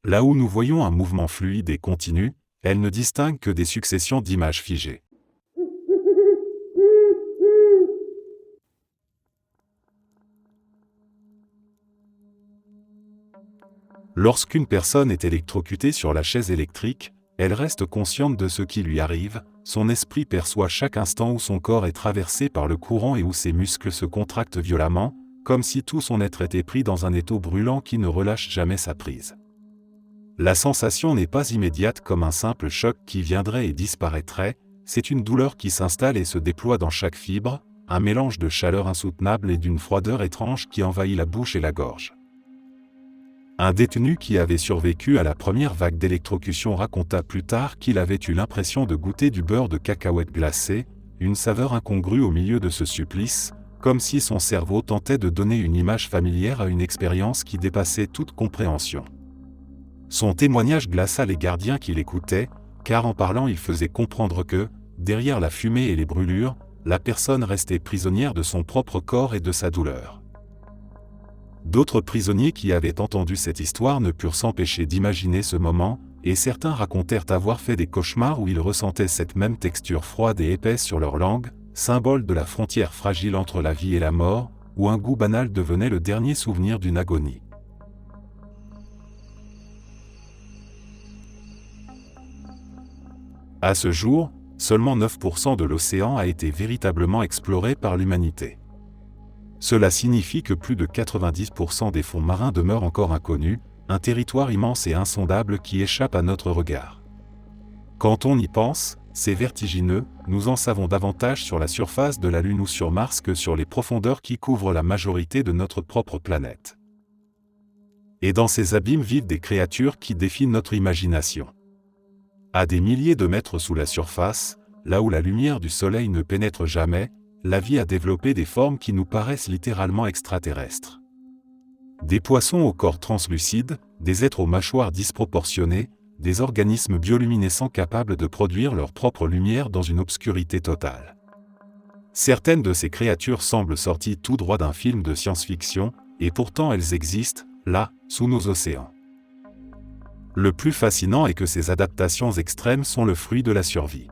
Là où nous voyons un mouvement fluide et continu, elle ne distingue que des successions d'images figées. Lorsqu'une personne est électrocutée sur la chaise électrique, elle reste consciente de ce qui lui arrive, son esprit perçoit chaque instant où son corps est traversé par le courant et où ses muscles se contractent violemment, comme si tout son être était pris dans un étau brûlant qui ne relâche jamais sa prise. La sensation n'est pas immédiate comme un simple choc qui viendrait et disparaîtrait, c'est une douleur qui s'installe et se déploie dans chaque fibre, un mélange de chaleur insoutenable et d'une froideur étrange qui envahit la bouche et la gorge. Un détenu qui avait survécu à la première vague d'électrocution raconta plus tard qu'il avait eu l'impression de goûter du beurre de cacahuète glacé, une saveur incongrue au milieu de ce supplice, comme si son cerveau tentait de donner une image familière à une expérience qui dépassait toute compréhension. Son témoignage glaça les gardiens qui l'écoutaient, car en parlant il faisait comprendre que, derrière la fumée et les brûlures, la personne restait prisonnière de son propre corps et de sa douleur. D'autres prisonniers qui avaient entendu cette histoire ne purent s'empêcher d'imaginer ce moment, et certains racontèrent avoir fait des cauchemars où ils ressentaient cette même texture froide et épaisse sur leur langue, symbole de la frontière fragile entre la vie et la mort, où un goût banal devenait le dernier souvenir d'une agonie. À ce jour, seulement 9% de l'océan a été véritablement exploré par l'humanité. Cela signifie que plus de 90% des fonds marins demeurent encore inconnus, un territoire immense et insondable qui échappe à notre regard. Quand on y pense, c'est vertigineux, nous en savons davantage sur la surface de la Lune ou sur Mars que sur les profondeurs qui couvrent la majorité de notre propre planète. Et dans ces abîmes vivent des créatures qui défient notre imagination. À des milliers de mètres sous la surface, là où la lumière du soleil ne pénètre jamais, la vie a développé des formes qui nous paraissent littéralement extraterrestres. Des poissons au corps translucide, des êtres aux mâchoires disproportionnées, des organismes bioluminescents capables de produire leur propre lumière dans une obscurité totale. Certaines de ces créatures semblent sorties tout droit d'un film de science-fiction, et pourtant elles existent, là, sous nos océans. Le plus fascinant est que ces adaptations extrêmes sont le fruit de la survie.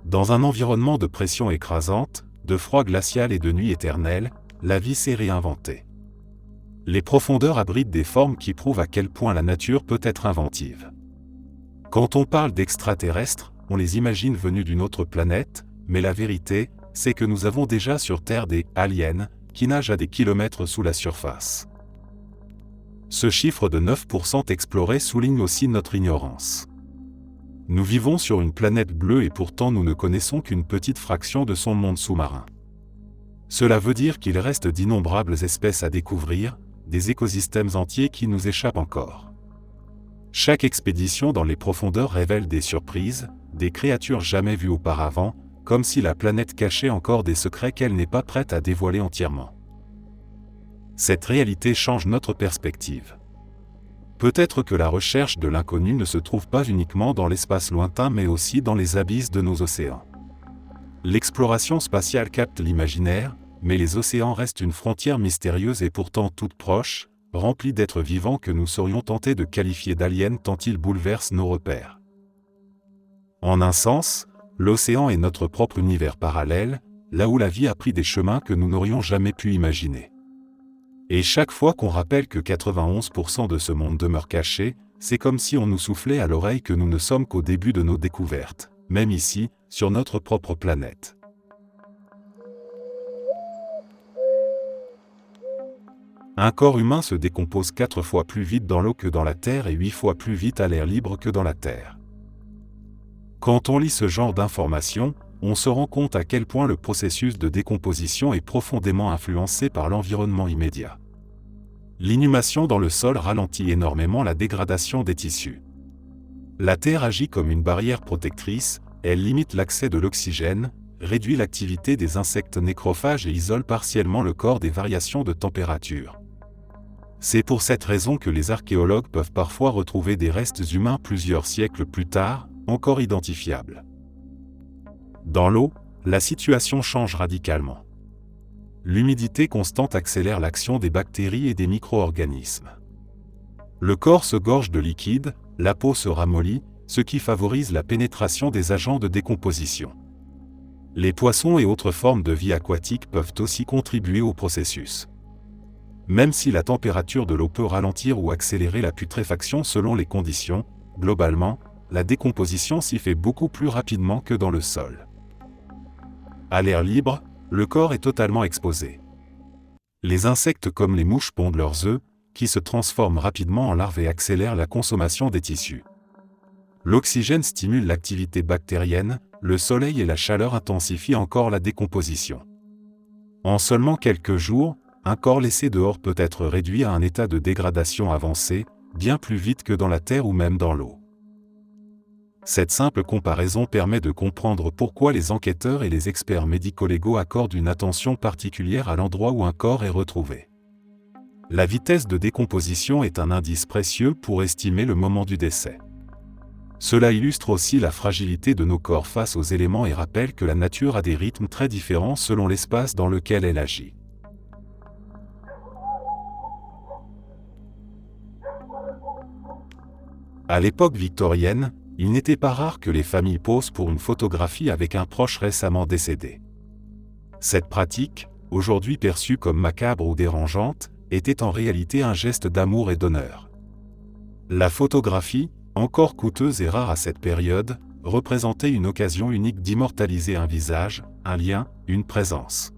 Dans un environnement de pression écrasante, de froid glacial et de nuit éternelle, la vie s'est réinventée. Les profondeurs abritent des formes qui prouvent à quel point la nature peut être inventive. Quand on parle d'extraterrestres, on les imagine venus d'une autre planète, mais la vérité, c'est que nous avons déjà sur Terre des « aliens » qui nagent à des kilomètres sous la surface. Ce chiffre de 9% exploré souligne aussi notre ignorance. Nous vivons sur une planète bleue et pourtant nous ne connaissons qu'une petite fraction de son monde sous-marin. Cela veut dire qu'il reste d'innombrables espèces à découvrir, des écosystèmes entiers qui nous échappent encore. Chaque expédition dans les profondeurs révèle des surprises, des créatures jamais vues auparavant, comme si la planète cachait encore des secrets qu'elle n'est pas prête à dévoiler entièrement. Cette réalité change notre perspective. Peut-être que la recherche de l'inconnu ne se trouve pas uniquement dans l'espace lointain mais aussi dans les abysses de nos océans. L'exploration spatiale capte l'imaginaire, mais les océans restent une frontière mystérieuse et pourtant toute proche, remplie d'êtres vivants que nous serions tentés de qualifier d'aliens tant ils bouleversent nos repères. En un sens, l'océan est notre propre univers parallèle, là où la vie a pris des chemins que nous n'aurions jamais pu imaginer. Et chaque fois qu'on rappelle que 91% de ce monde demeure caché, c'est comme si on nous soufflait à l'oreille que nous ne sommes qu'au début de nos découvertes, même ici, sur notre propre planète. Un corps humain se décompose 4 fois plus vite dans l'eau que dans la Terre et 8 fois plus vite à l'air libre que dans la Terre. Quand on lit ce genre d'informations, on se rend compte à quel point le processus de décomposition est profondément influencé par l'environnement immédiat. L'inhumation dans le sol ralentit énormément la dégradation des tissus. La Terre agit comme une barrière protectrice, elle limite l'accès de l'oxygène, réduit l'activité des insectes nécrophages et isole partiellement le corps des variations de température. C'est pour cette raison que les archéologues peuvent parfois retrouver des restes humains plusieurs siècles plus tard, encore identifiables. Dans l'eau, la situation change radicalement. L'humidité constante accélère l'action des bactéries et des micro-organismes. Le corps se gorge de liquide, la peau se ramollit, ce qui favorise la pénétration des agents de décomposition. Les poissons et autres formes de vie aquatique peuvent aussi contribuer au processus. Même si la température de l'eau peut ralentir ou accélérer la putréfaction selon les conditions, globalement, la décomposition s'y fait beaucoup plus rapidement que dans le sol. À l'air libre, le corps est totalement exposé. Les insectes comme les mouches pondent leurs œufs, qui se transforment rapidement en larves et accélèrent la consommation des tissus. L'oxygène stimule l'activité bactérienne, le soleil et la chaleur intensifient encore la décomposition. En seulement quelques jours, un corps laissé dehors peut être réduit à un état de dégradation avancé, bien plus vite que dans la terre ou même dans l'eau. Cette simple comparaison permet de comprendre pourquoi les enquêteurs et les experts médico-légaux accordent une attention particulière à l'endroit où un corps est retrouvé. La vitesse de décomposition est un indice précieux pour estimer le moment du décès. Cela illustre aussi la fragilité de nos corps face aux éléments et rappelle que la nature a des rythmes très différents selon l'espace dans lequel elle agit. À l'époque victorienne, il n'était pas rare que les familles posent pour une photographie avec un proche récemment décédé. Cette pratique, aujourd'hui perçue comme macabre ou dérangeante, était en réalité un geste d'amour et d'honneur. La photographie, encore coûteuse et rare à cette période, représentait une occasion unique d'immortaliser un visage, un lien, une présence.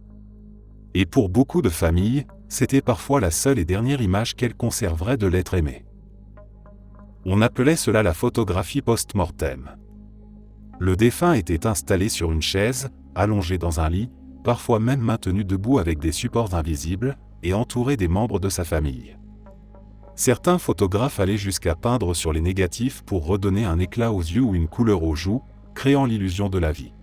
Et pour beaucoup de familles, c'était parfois la seule et dernière image qu'elles conserveraient de l'être aimé. On appelait cela la photographie post-mortem. Le défunt était installé sur une chaise, allongé dans un lit, parfois même maintenu debout avec des supports invisibles, et entouré des membres de sa famille. Certains photographes allaient jusqu'à peindre sur les négatifs pour redonner un éclat aux yeux ou une couleur aux joues, créant l'illusion de la vie.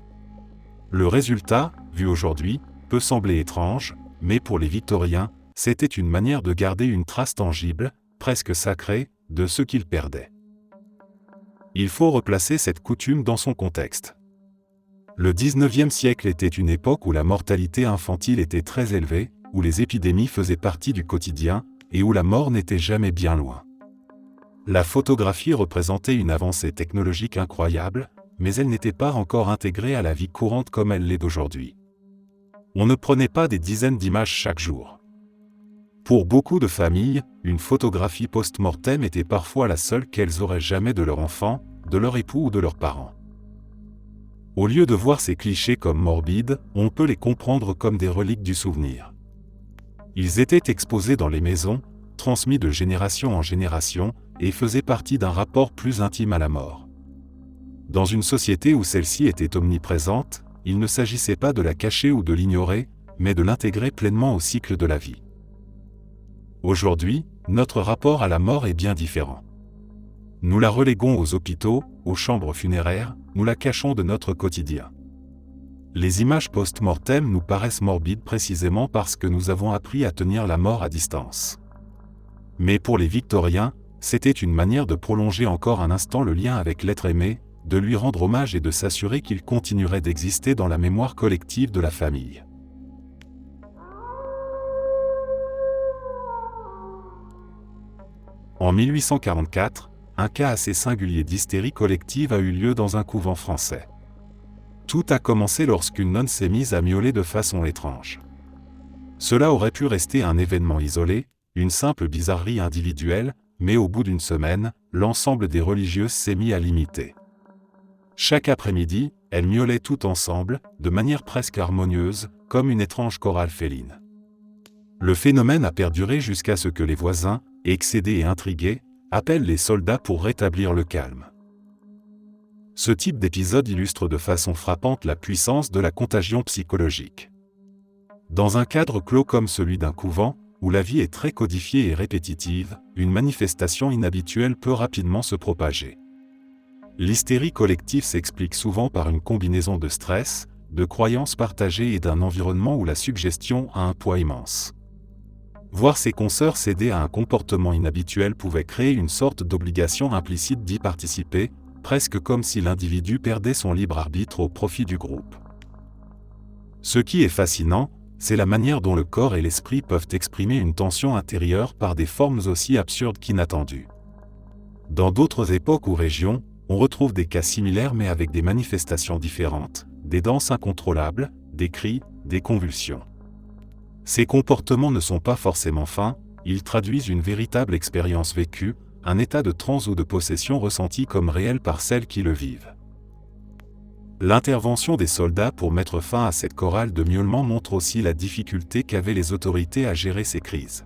Le résultat, vu aujourd'hui, peut sembler étrange, mais pour les Victoriens, c'était une manière de garder une trace tangible, presque sacrée, de ce qu'ils perdaient. Il faut replacer cette coutume dans son contexte. Le XIXe siècle était une époque où la mortalité infantile était très élevée, où les épidémies faisaient partie du quotidien, et où la mort n'était jamais bien loin. La photographie représentait une avancée technologique incroyable, mais elle n'était pas encore intégrée à la vie courante comme elle l'est d'aujourd'hui. On ne prenait pas des dizaines d'images chaque jour. Pour beaucoup de familles, une photographie post-mortem était parfois la seule qu'elles auraient jamais de leur enfant, de leur époux ou de leurs parents. Au lieu de voir ces clichés comme morbides, on peut les comprendre comme des reliques du souvenir. Ils étaient exposés dans les maisons, transmis de génération en génération, et faisaient partie d'un rapport plus intime à la mort. Dans une société où celle-ci était omniprésente, il ne s'agissait pas de la cacher ou de l'ignorer, mais de l'intégrer pleinement au cycle de la vie. Aujourd'hui, notre rapport à la mort est bien différent. Nous la reléguons aux hôpitaux, aux chambres funéraires, nous la cachons de notre quotidien. Les images post-mortem nous paraissent morbides précisément parce que nous avons appris à tenir la mort à distance. Mais pour les Victoriens, c'était une manière de prolonger encore un instant le lien avec l'être aimé, de lui rendre hommage et de s'assurer qu'il continuerait d'exister dans la mémoire collective de la famille. En 1844, un cas assez singulier d'hystérie collective a eu lieu dans un couvent français. Tout a commencé lorsqu'une nonne s'est mise à miauler de façon étrange. Cela aurait pu rester un événement isolé, une simple bizarrerie individuelle, mais au bout d'une semaine, l'ensemble des religieuses s'est mis à l'imiter. Chaque après-midi, elles miaulaient toutes ensemble, de manière presque harmonieuse, comme une étrange chorale féline. Le phénomène a perduré jusqu'à ce que les voisins, excédés et intrigués, appellent les soldats pour rétablir le calme. Ce type d'épisode illustre de façon frappante la puissance de la contagion psychologique. Dans un cadre clos comme celui d'un couvent, où la vie est très codifiée et répétitive, une manifestation inhabituelle peut rapidement se propager. L'hystérie collective s'explique souvent par une combinaison de stress, de croyances partagées et d'un environnement où la suggestion a un poids immense. Voir ses consoeurs céder à un comportement inhabituel pouvait créer une sorte d'obligation implicite d'y participer, presque comme si l'individu perdait son libre arbitre au profit du groupe. Ce qui est fascinant, c'est la manière dont le corps et l'esprit peuvent exprimer une tension intérieure par des formes aussi absurdes qu'inattendues. Dans d'autres époques ou régions, on retrouve des cas similaires mais avec des manifestations différentes, des danses incontrôlables, des cris, des convulsions. Ces comportements ne sont pas forcément feints, ils traduisent une véritable expérience vécue, un état de transe ou de possession ressenti comme réel par celles qui le vivent. L'intervention des soldats pour mettre fin à cette chorale de miaulements montre aussi la difficulté qu'avaient les autorités à gérer ces crises.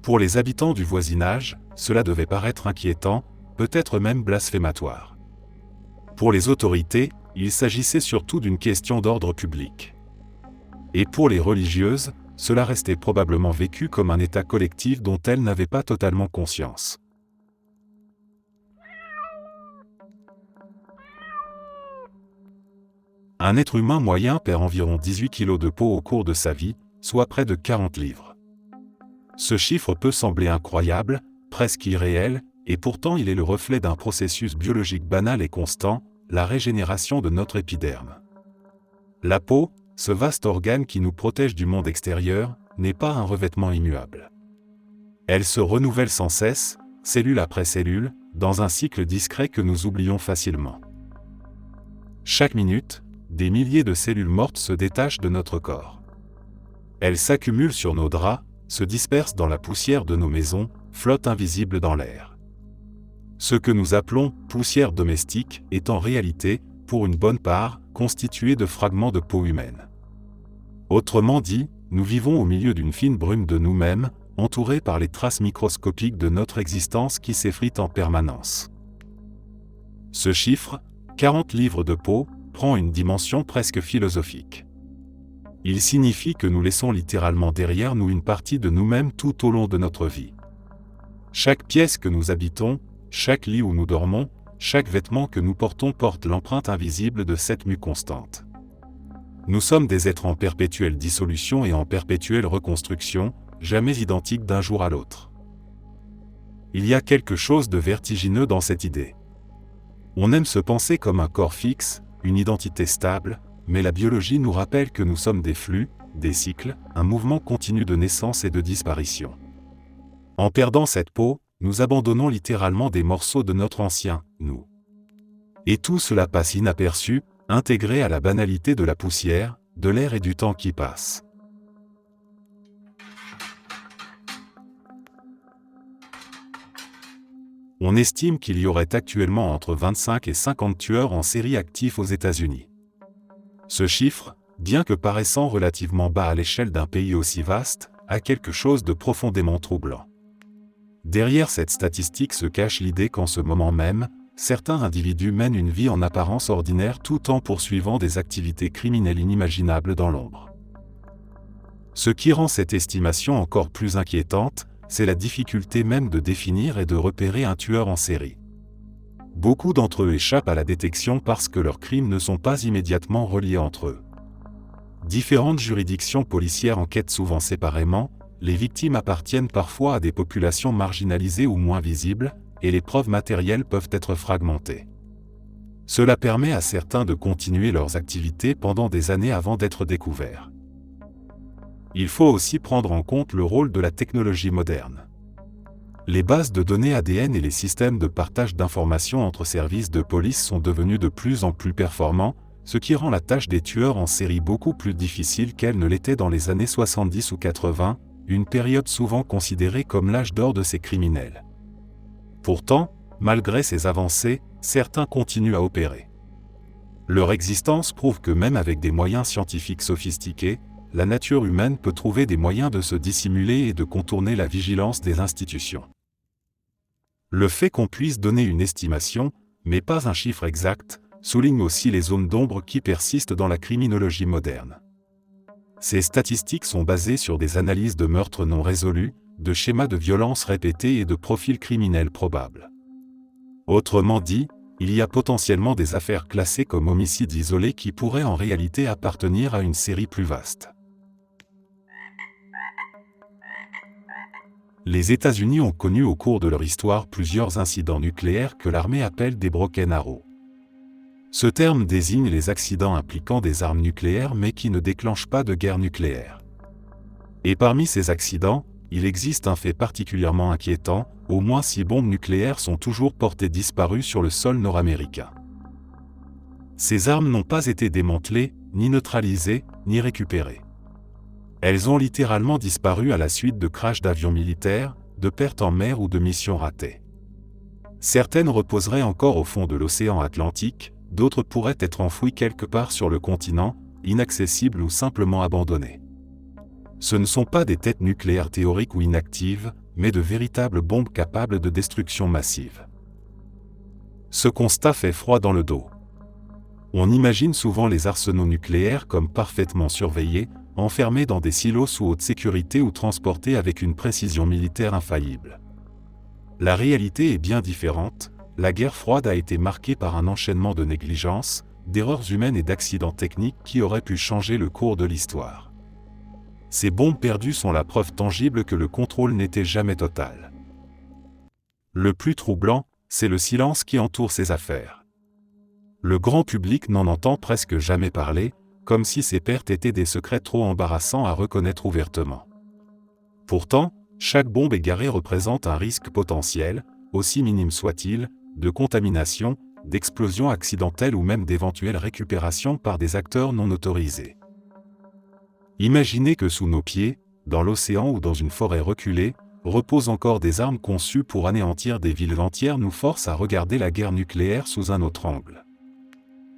Pour les habitants du voisinage, cela devait paraître inquiétant, peut-être même blasphématoire. Pour les autorités, il s'agissait surtout d'une question d'ordre public. Et pour les religieuses, cela restait probablement vécu comme un état collectif dont elles n'avaient pas totalement conscience. Un être humain moyen perd environ 18 kg de peau au cours de sa vie, soit près de 40 livres. Ce chiffre peut sembler incroyable, presque irréel, et pourtant il est le reflet d'un processus biologique banal et constant, la régénération de notre épiderme. La peau, ce vaste organe qui nous protège du monde extérieur, n'est pas un revêtement immuable. Elle se renouvelle sans cesse, cellule après cellule, dans un cycle discret que nous oublions facilement. Chaque minute, des milliers de cellules mortes se détachent de notre corps. Elles s'accumulent sur nos draps, se dispersent dans la poussière de nos maisons, flottent invisibles dans l'air. Ce que nous appelons « poussière domestique » est en réalité, pour une bonne part, constitué de fragments de peau humaine. Autrement dit, nous vivons au milieu d'une fine brume de nous-mêmes, entourés par les traces microscopiques de notre existence qui s'effritent en permanence. Ce chiffre, 40 livres de peau, prend une dimension presque philosophique. Il signifie que nous laissons littéralement derrière nous une partie de nous-mêmes tout au long de notre vie. Chaque pièce que nous habitons, chaque lit où nous dormons, chaque vêtement que nous portons porte l'empreinte invisible de cette mue constante. Nous sommes des êtres en perpétuelle dissolution et en perpétuelle reconstruction, jamais identiques d'un jour à l'autre. Il y a quelque chose de vertigineux dans cette idée. On aime se penser comme un corps fixe, une identité stable, mais la biologie nous rappelle que nous sommes des flux, des cycles, un mouvement continu de naissance et de disparition. En perdant cette peau, nous abandonnons littéralement des morceaux de notre ancien « nous ». Et tout cela passe inaperçu, intégré à la banalité de la poussière, de l'air et du temps qui passe. On estime qu'il y aurait actuellement entre 25 et 50 tueurs en série actifs aux États-Unis. Ce chiffre, bien que paraissant relativement bas à l'échelle d'un pays aussi vaste, a quelque chose de profondément troublant. Derrière cette statistique se cache l'idée qu'en ce moment même, certains individus mènent une vie en apparence ordinaire tout en poursuivant des activités criminelles inimaginables dans l'ombre. Ce qui rend cette estimation encore plus inquiétante, c'est la difficulté même de définir et de repérer un tueur en série. Beaucoup d'entre eux échappent à la détection parce que leurs crimes ne sont pas immédiatement reliés entre eux. Différentes juridictions policières enquêtent souvent séparément, les victimes appartiennent parfois à des populations marginalisées ou moins visibles, et les preuves matérielles peuvent être fragmentées. Cela permet à certains de continuer leurs activités pendant des années avant d'être découverts. Il faut aussi prendre en compte le rôle de la technologie moderne. Les bases de données ADN et les systèmes de partage d'informations entre services de police sont devenus de plus en plus performants, ce qui rend la tâche des tueurs en série beaucoup plus difficile qu'elle ne l'était dans les années 70 ou 80, une période souvent considérée comme l'âge d'or de ces criminels. Pourtant, malgré ces avancées, certains continuent à opérer. Leur existence prouve que même avec des moyens scientifiques sophistiqués, la nature humaine peut trouver des moyens de se dissimuler et de contourner la vigilance des institutions. Le fait qu'on puisse donner une estimation, mais pas un chiffre exact, souligne aussi les zones d'ombre qui persistent dans la criminologie moderne. Ces statistiques sont basées sur des analyses de meurtres non résolus, de schémas de violence répétés et de profils criminels probables. Autrement dit, il y a potentiellement des affaires classées comme homicides isolés qui pourraient en réalité appartenir à une série plus vaste. Les États-Unis ont connu au cours de leur histoire plusieurs incidents nucléaires que l'armée appelle des Broken Arrows. Ce terme désigne les accidents impliquant des armes nucléaires mais qui ne déclenchent pas de guerre nucléaire. Et parmi ces accidents, il existe un fait particulièrement inquiétant, au moins 6 bombes nucléaires sont toujours portées disparues sur le sol nord-américain. Ces armes n'ont pas été démantelées, ni neutralisées, ni récupérées. Elles ont littéralement disparu à la suite de crashs d'avions militaires, de pertes en mer ou de missions ratées. Certaines reposeraient encore au fond de l'océan Atlantique, d'autres pourraient être enfouies quelque part sur le continent, inaccessibles ou simplement abandonnées. Ce ne sont pas des têtes nucléaires théoriques ou inactives, mais de véritables bombes capables de destruction massive. Ce constat fait froid dans le dos. On imagine souvent les arsenaux nucléaires comme parfaitement surveillés, enfermés dans des silos sous haute sécurité ou transportés avec une précision militaire infaillible. La réalité est bien différente. La guerre froide a été marquée par un enchaînement de négligences, d'erreurs humaines et d'accidents techniques qui auraient pu changer le cours de l'histoire. Ces bombes perdues sont la preuve tangible que le contrôle n'était jamais total. Le plus troublant, c'est le silence qui entoure ces affaires. Le grand public n'en entend presque jamais parler, comme si ces pertes étaient des secrets trop embarrassants à reconnaître ouvertement. Pourtant, chaque bombe égarée représente un risque potentiel, aussi minime soit-il, de contamination, d'explosion accidentelle ou même d'éventuelle récupération par des acteurs non autorisés. Imaginez que sous nos pieds, dans l'océan ou dans une forêt reculée, reposent encore des armes conçues pour anéantir des villes entières nous force à regarder la guerre nucléaire sous un autre angle.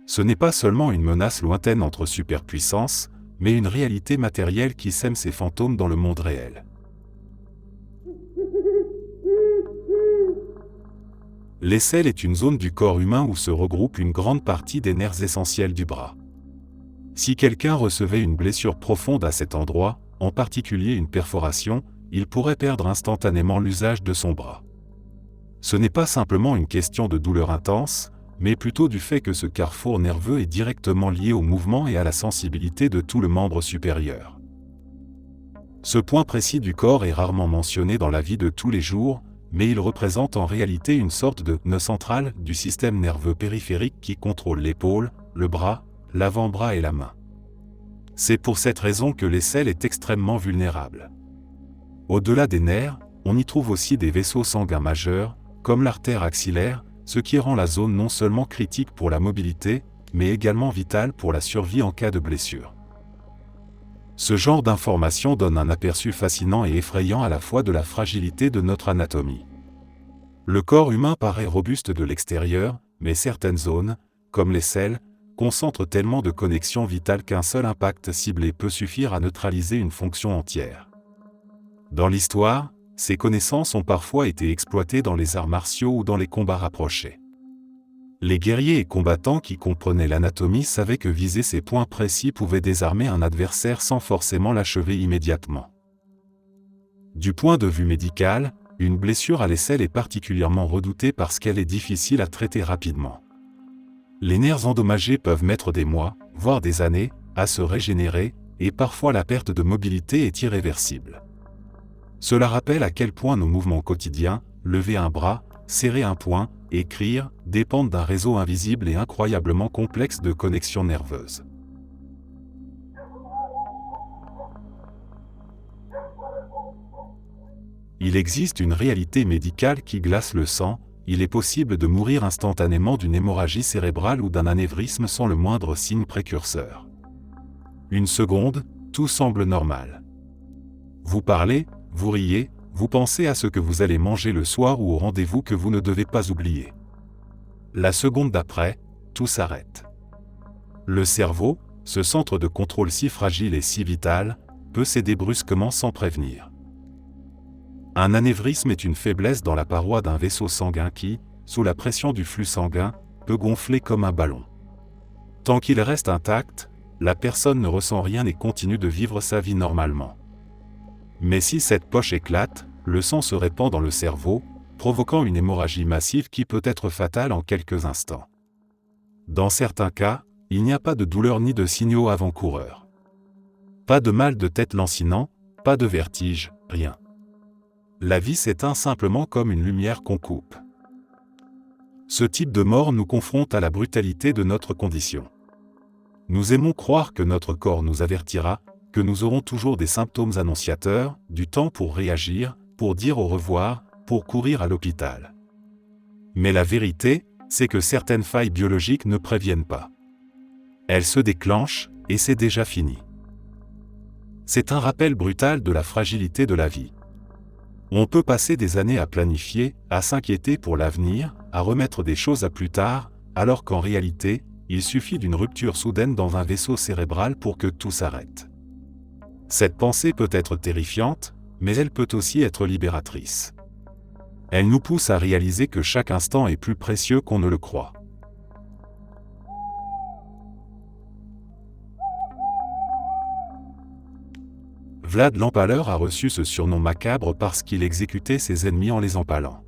Ce n'est pas seulement une menace lointaine entre superpuissances, mais une réalité matérielle qui sème ses fantômes dans le monde réel. L'aisselle est une zone du corps humain où se regroupe une grande partie des nerfs essentiels du bras. Si quelqu'un recevait une blessure profonde à cet endroit, en particulier une perforation, il pourrait perdre instantanément l'usage de son bras. Ce n'est pas simplement une question de douleur intense, mais plutôt du fait que ce carrefour nerveux est directement lié au mouvement et à la sensibilité de tout le membre supérieur. Ce point précis du corps est rarement mentionné dans la vie de tous les jours, mais il représente en réalité une sorte de nœud central du système nerveux périphérique qui contrôle l'épaule, le bras, l'avant-bras et la main. C'est pour cette raison que l'aisselle est extrêmement vulnérable. Au-delà des nerfs, on y trouve aussi des vaisseaux sanguins majeurs, comme l'artère axillaire, ce qui rend la zone non seulement critique pour la mobilité, mais également vitale pour la survie en cas de blessure. Ce genre d'information donne un aperçu fascinant et effrayant à la fois de la fragilité de notre anatomie. Le corps humain paraît robuste de l'extérieur, mais certaines zones, comme l'aisselle, concentrent tellement de connexions vitales qu'un seul impact ciblé peut suffire à neutraliser une fonction entière. Dans l'histoire, ces connaissances ont parfois été exploitées dans les arts martiaux ou dans les combats rapprochés. Les guerriers et combattants qui comprenaient l'anatomie savaient que viser ces points précis pouvait désarmer un adversaire sans forcément l'achever immédiatement. Du point de vue médical, une blessure à l'aisselle est particulièrement redoutée parce qu'elle est difficile à traiter rapidement. Les nerfs endommagés peuvent mettre des mois, voire des années, à se régénérer, et parfois la perte de mobilité est irréversible. Cela rappelle à quel point nos mouvements quotidiens, lever un bras, serrer un poing, écrire, dépendent d'un réseau invisible et incroyablement complexe de connexions nerveuses. Il existe une réalité médicale qui glace le sang. Il est possible de mourir instantanément d'une hémorragie cérébrale ou d'un anévrisme sans le moindre signe précurseur. Une seconde, tout semble normal. Vous parlez, vous riez, vous pensez à ce que vous allez manger le soir ou au rendez-vous que vous ne devez pas oublier. La seconde d'après, tout s'arrête. Le cerveau, ce centre de contrôle si fragile et si vital, peut céder brusquement sans prévenir. Un anévrisme est une faiblesse dans la paroi d'un vaisseau sanguin qui, sous la pression du flux sanguin, peut gonfler comme un ballon. Tant qu'il reste intact, la personne ne ressent rien et continue de vivre sa vie normalement. Mais si cette poche éclate, le sang se répand dans le cerveau, provoquant une hémorragie massive qui peut être fatale en quelques instants. Dans certains cas, il n'y a pas de douleur ni de signaux avant-coureurs. Pas de mal de tête lancinant, pas de vertige, rien. La vie s'éteint simplement comme une lumière qu'on coupe. Ce type de mort nous confronte à la brutalité de notre condition. Nous aimons croire que notre corps nous avertira, que nous aurons toujours des symptômes annonciateurs, du temps pour réagir, pour dire au revoir, pour courir à l'hôpital. Mais la vérité, c'est que certaines failles biologiques ne préviennent pas. Elles se déclenchent, et c'est déjà fini. C'est un rappel brutal de la fragilité de la vie. On peut passer des années à planifier, à s'inquiéter pour l'avenir, à remettre des choses à plus tard, alors qu'en réalité, il suffit d'une rupture soudaine dans un vaisseau cérébral pour que tout s'arrête. Cette pensée peut être terrifiante, mais elle peut aussi être libératrice. Elle nous pousse à réaliser que chaque instant est plus précieux qu'on ne le croit. Vlad l'Empaleur a reçu ce surnom macabre parce qu'il exécutait ses ennemis en les empalant.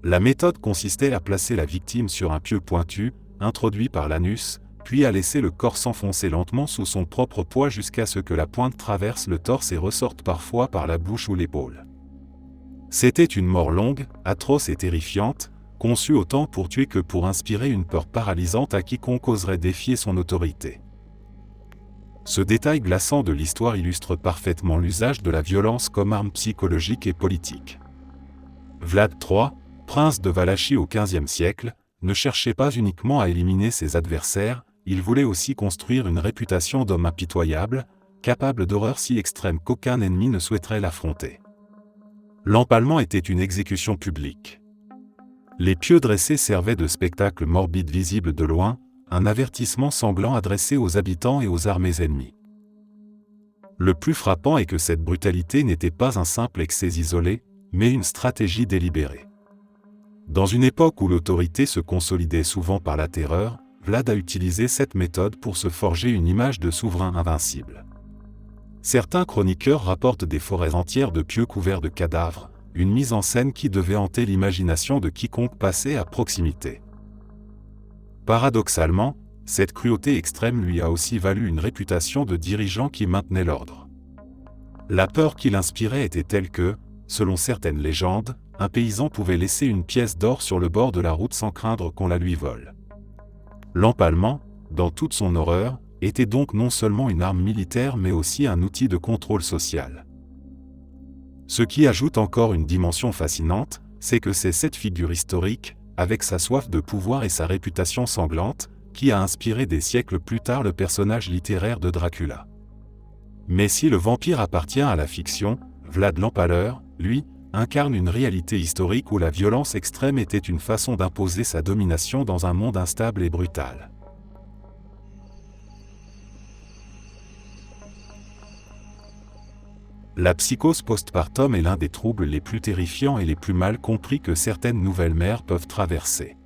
La méthode consistait à placer la victime sur un pieu pointu, introduit par l'anus, puis à laisser le corps s'enfoncer lentement sous son propre poids jusqu'à ce que la pointe traverse le torse et ressorte parfois par la bouche ou l'épaule. C'était une mort longue, atroce et terrifiante, conçue autant pour tuer que pour inspirer une peur paralysante à quiconque oserait défier son autorité. Ce détail glaçant de l'histoire illustre parfaitement l'usage de la violence comme arme psychologique et politique. Vlad III, prince de Valachie au XVe siècle, ne cherchait pas uniquement à éliminer ses adversaires, il voulait aussi construire une réputation d'homme impitoyable, capable d'horreurs si extrêmes qu'aucun ennemi ne souhaiterait l'affronter. L'empalement était une exécution publique. Les pieux dressés servaient de spectacle morbide visible de loin, un avertissement sanglant adressé aux habitants et aux armées ennemies. Le plus frappant est que cette brutalité n'était pas un simple excès isolé, mais une stratégie délibérée. Dans une époque où l'autorité se consolidait souvent par la terreur, Vlad a utilisé cette méthode pour se forger une image de souverain invincible. Certains chroniqueurs rapportent des forêts entières de pieux couverts de cadavres, une mise en scène qui devait hanter l'imagination de quiconque passait à proximité. Paradoxalement, cette cruauté extrême lui a aussi valu une réputation de dirigeant qui maintenait l'ordre. La peur qu'il inspirait était telle que, selon certaines légendes, un paysan pouvait laisser une pièce d'or sur le bord de la route sans craindre qu'on la lui vole. L'empalement, dans toute son horreur, était donc non seulement une arme militaire mais aussi un outil de contrôle social. Ce qui ajoute encore une dimension fascinante, c'est que c'est cette figure historique, avec sa soif de pouvoir et sa réputation sanglante, qui a inspiré des siècles plus tard le personnage littéraire de Dracula. Mais si le vampire appartient à la fiction, Vlad l'Empaleur, lui, incarne une réalité historique où la violence extrême était une façon d'imposer sa domination dans un monde instable et brutal. La psychose postpartum est l'un des troubles les plus terrifiants et les plus mal compris que certaines nouvelles mères peuvent traverser.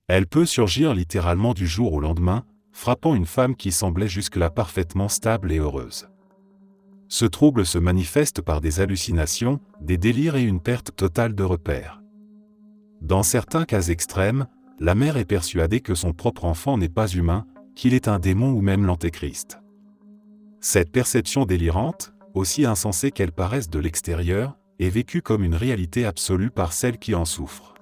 Elle peut surgir littéralement du jour au lendemain, frappant une femme qui semblait jusque-là parfaitement stable et heureuse. Ce trouble se manifeste par des hallucinations, des délires et une perte totale de repères. Dans certains cas extrêmes, la mère est persuadée que son propre enfant n'est pas humain, qu'il est un démon ou même l'antéchrist. Cette perception délirante, aussi insensée qu'elle paraisse de l'extérieur, est vécue comme une réalité absolue par celles qui en souffrent.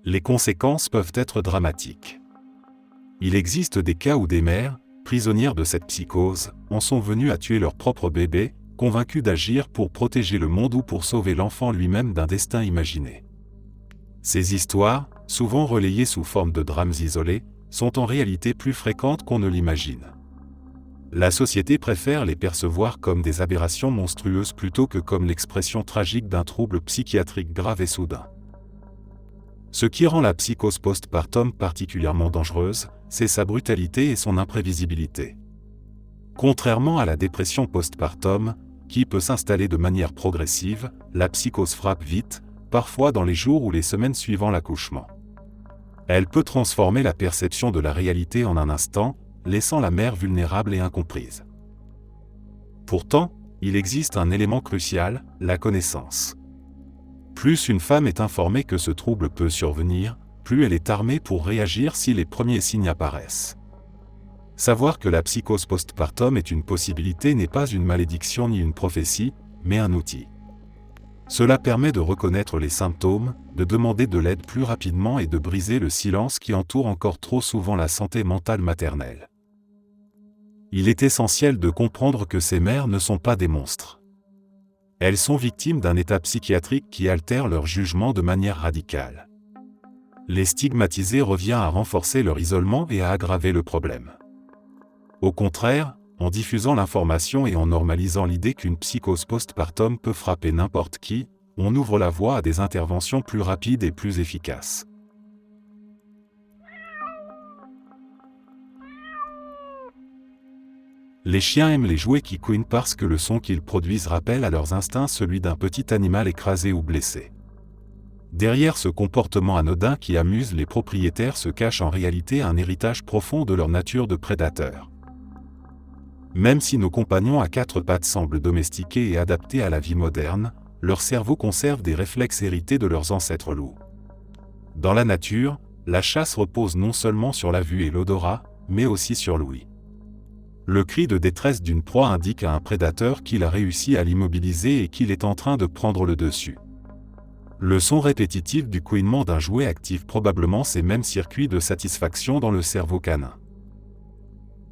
Les conséquences peuvent être dramatiques. Il existe des cas où des mères, prisonnières de cette psychose, en sont venues à tuer leur propre bébé, convaincues d'agir pour protéger le monde ou pour sauver l'enfant lui-même d'un destin imaginé. Ces histoires, souvent relayées sous forme de drames isolés, sont en réalité plus fréquentes qu'on ne l'imagine. La société préfère les percevoir comme des aberrations monstrueuses plutôt que comme l'expression tragique d'un trouble psychiatrique grave et soudain. Ce qui rend la psychose postpartum particulièrement dangereuse, c'est sa brutalité et son imprévisibilité. Contrairement à la dépression postpartum, qui peut s'installer de manière progressive, la psychose frappe vite, parfois dans les jours ou les semaines suivant l'accouchement. Elle peut transformer la perception de la réalité en un instant, laissant la mère vulnérable et incomprise. Pourtant, il existe un élément crucial, la connaissance. Plus une femme est informée que ce trouble peut survenir, plus elle est armée pour réagir si les premiers signes apparaissent. Savoir que la psychose postpartum est une possibilité n'est pas une malédiction ni une prophétie, mais un outil. Cela permet de reconnaître les symptômes, de demander de l'aide plus rapidement et de briser le silence qui entoure encore trop souvent la santé mentale maternelle. Il est essentiel de comprendre que ces mères ne sont pas des monstres. Elles sont victimes d'un état psychiatrique qui altère leur jugement de manière radicale. Les stigmatiser revient à renforcer leur isolement et à aggraver le problème. Au contraire, en diffusant l'information et en normalisant l'idée qu'une psychose postpartum peut frapper n'importe qui, on ouvre la voie à des interventions plus rapides et plus efficaces. Les chiens aiment les jouets qui couinent parce que le son qu'ils produisent rappelle à leurs instincts celui d'un petit animal écrasé ou blessé. Derrière ce comportement anodin qui amuse les propriétaires se cache en réalité un héritage profond de leur nature de prédateurs. Même si nos compagnons à quatre pattes semblent domestiqués et adaptés à la vie moderne, leur cerveau conserve des réflexes hérités de leurs ancêtres loups. Dans la nature, la chasse repose non seulement sur la vue et l'odorat, mais aussi sur l'ouïe. Le cri de détresse d'une proie indique à un prédateur qu'il a réussi à l'immobiliser et qu'il est en train de prendre le dessus. Le son répétitif du couinement d'un jouet active probablement ces mêmes circuits de satisfaction dans le cerveau canin.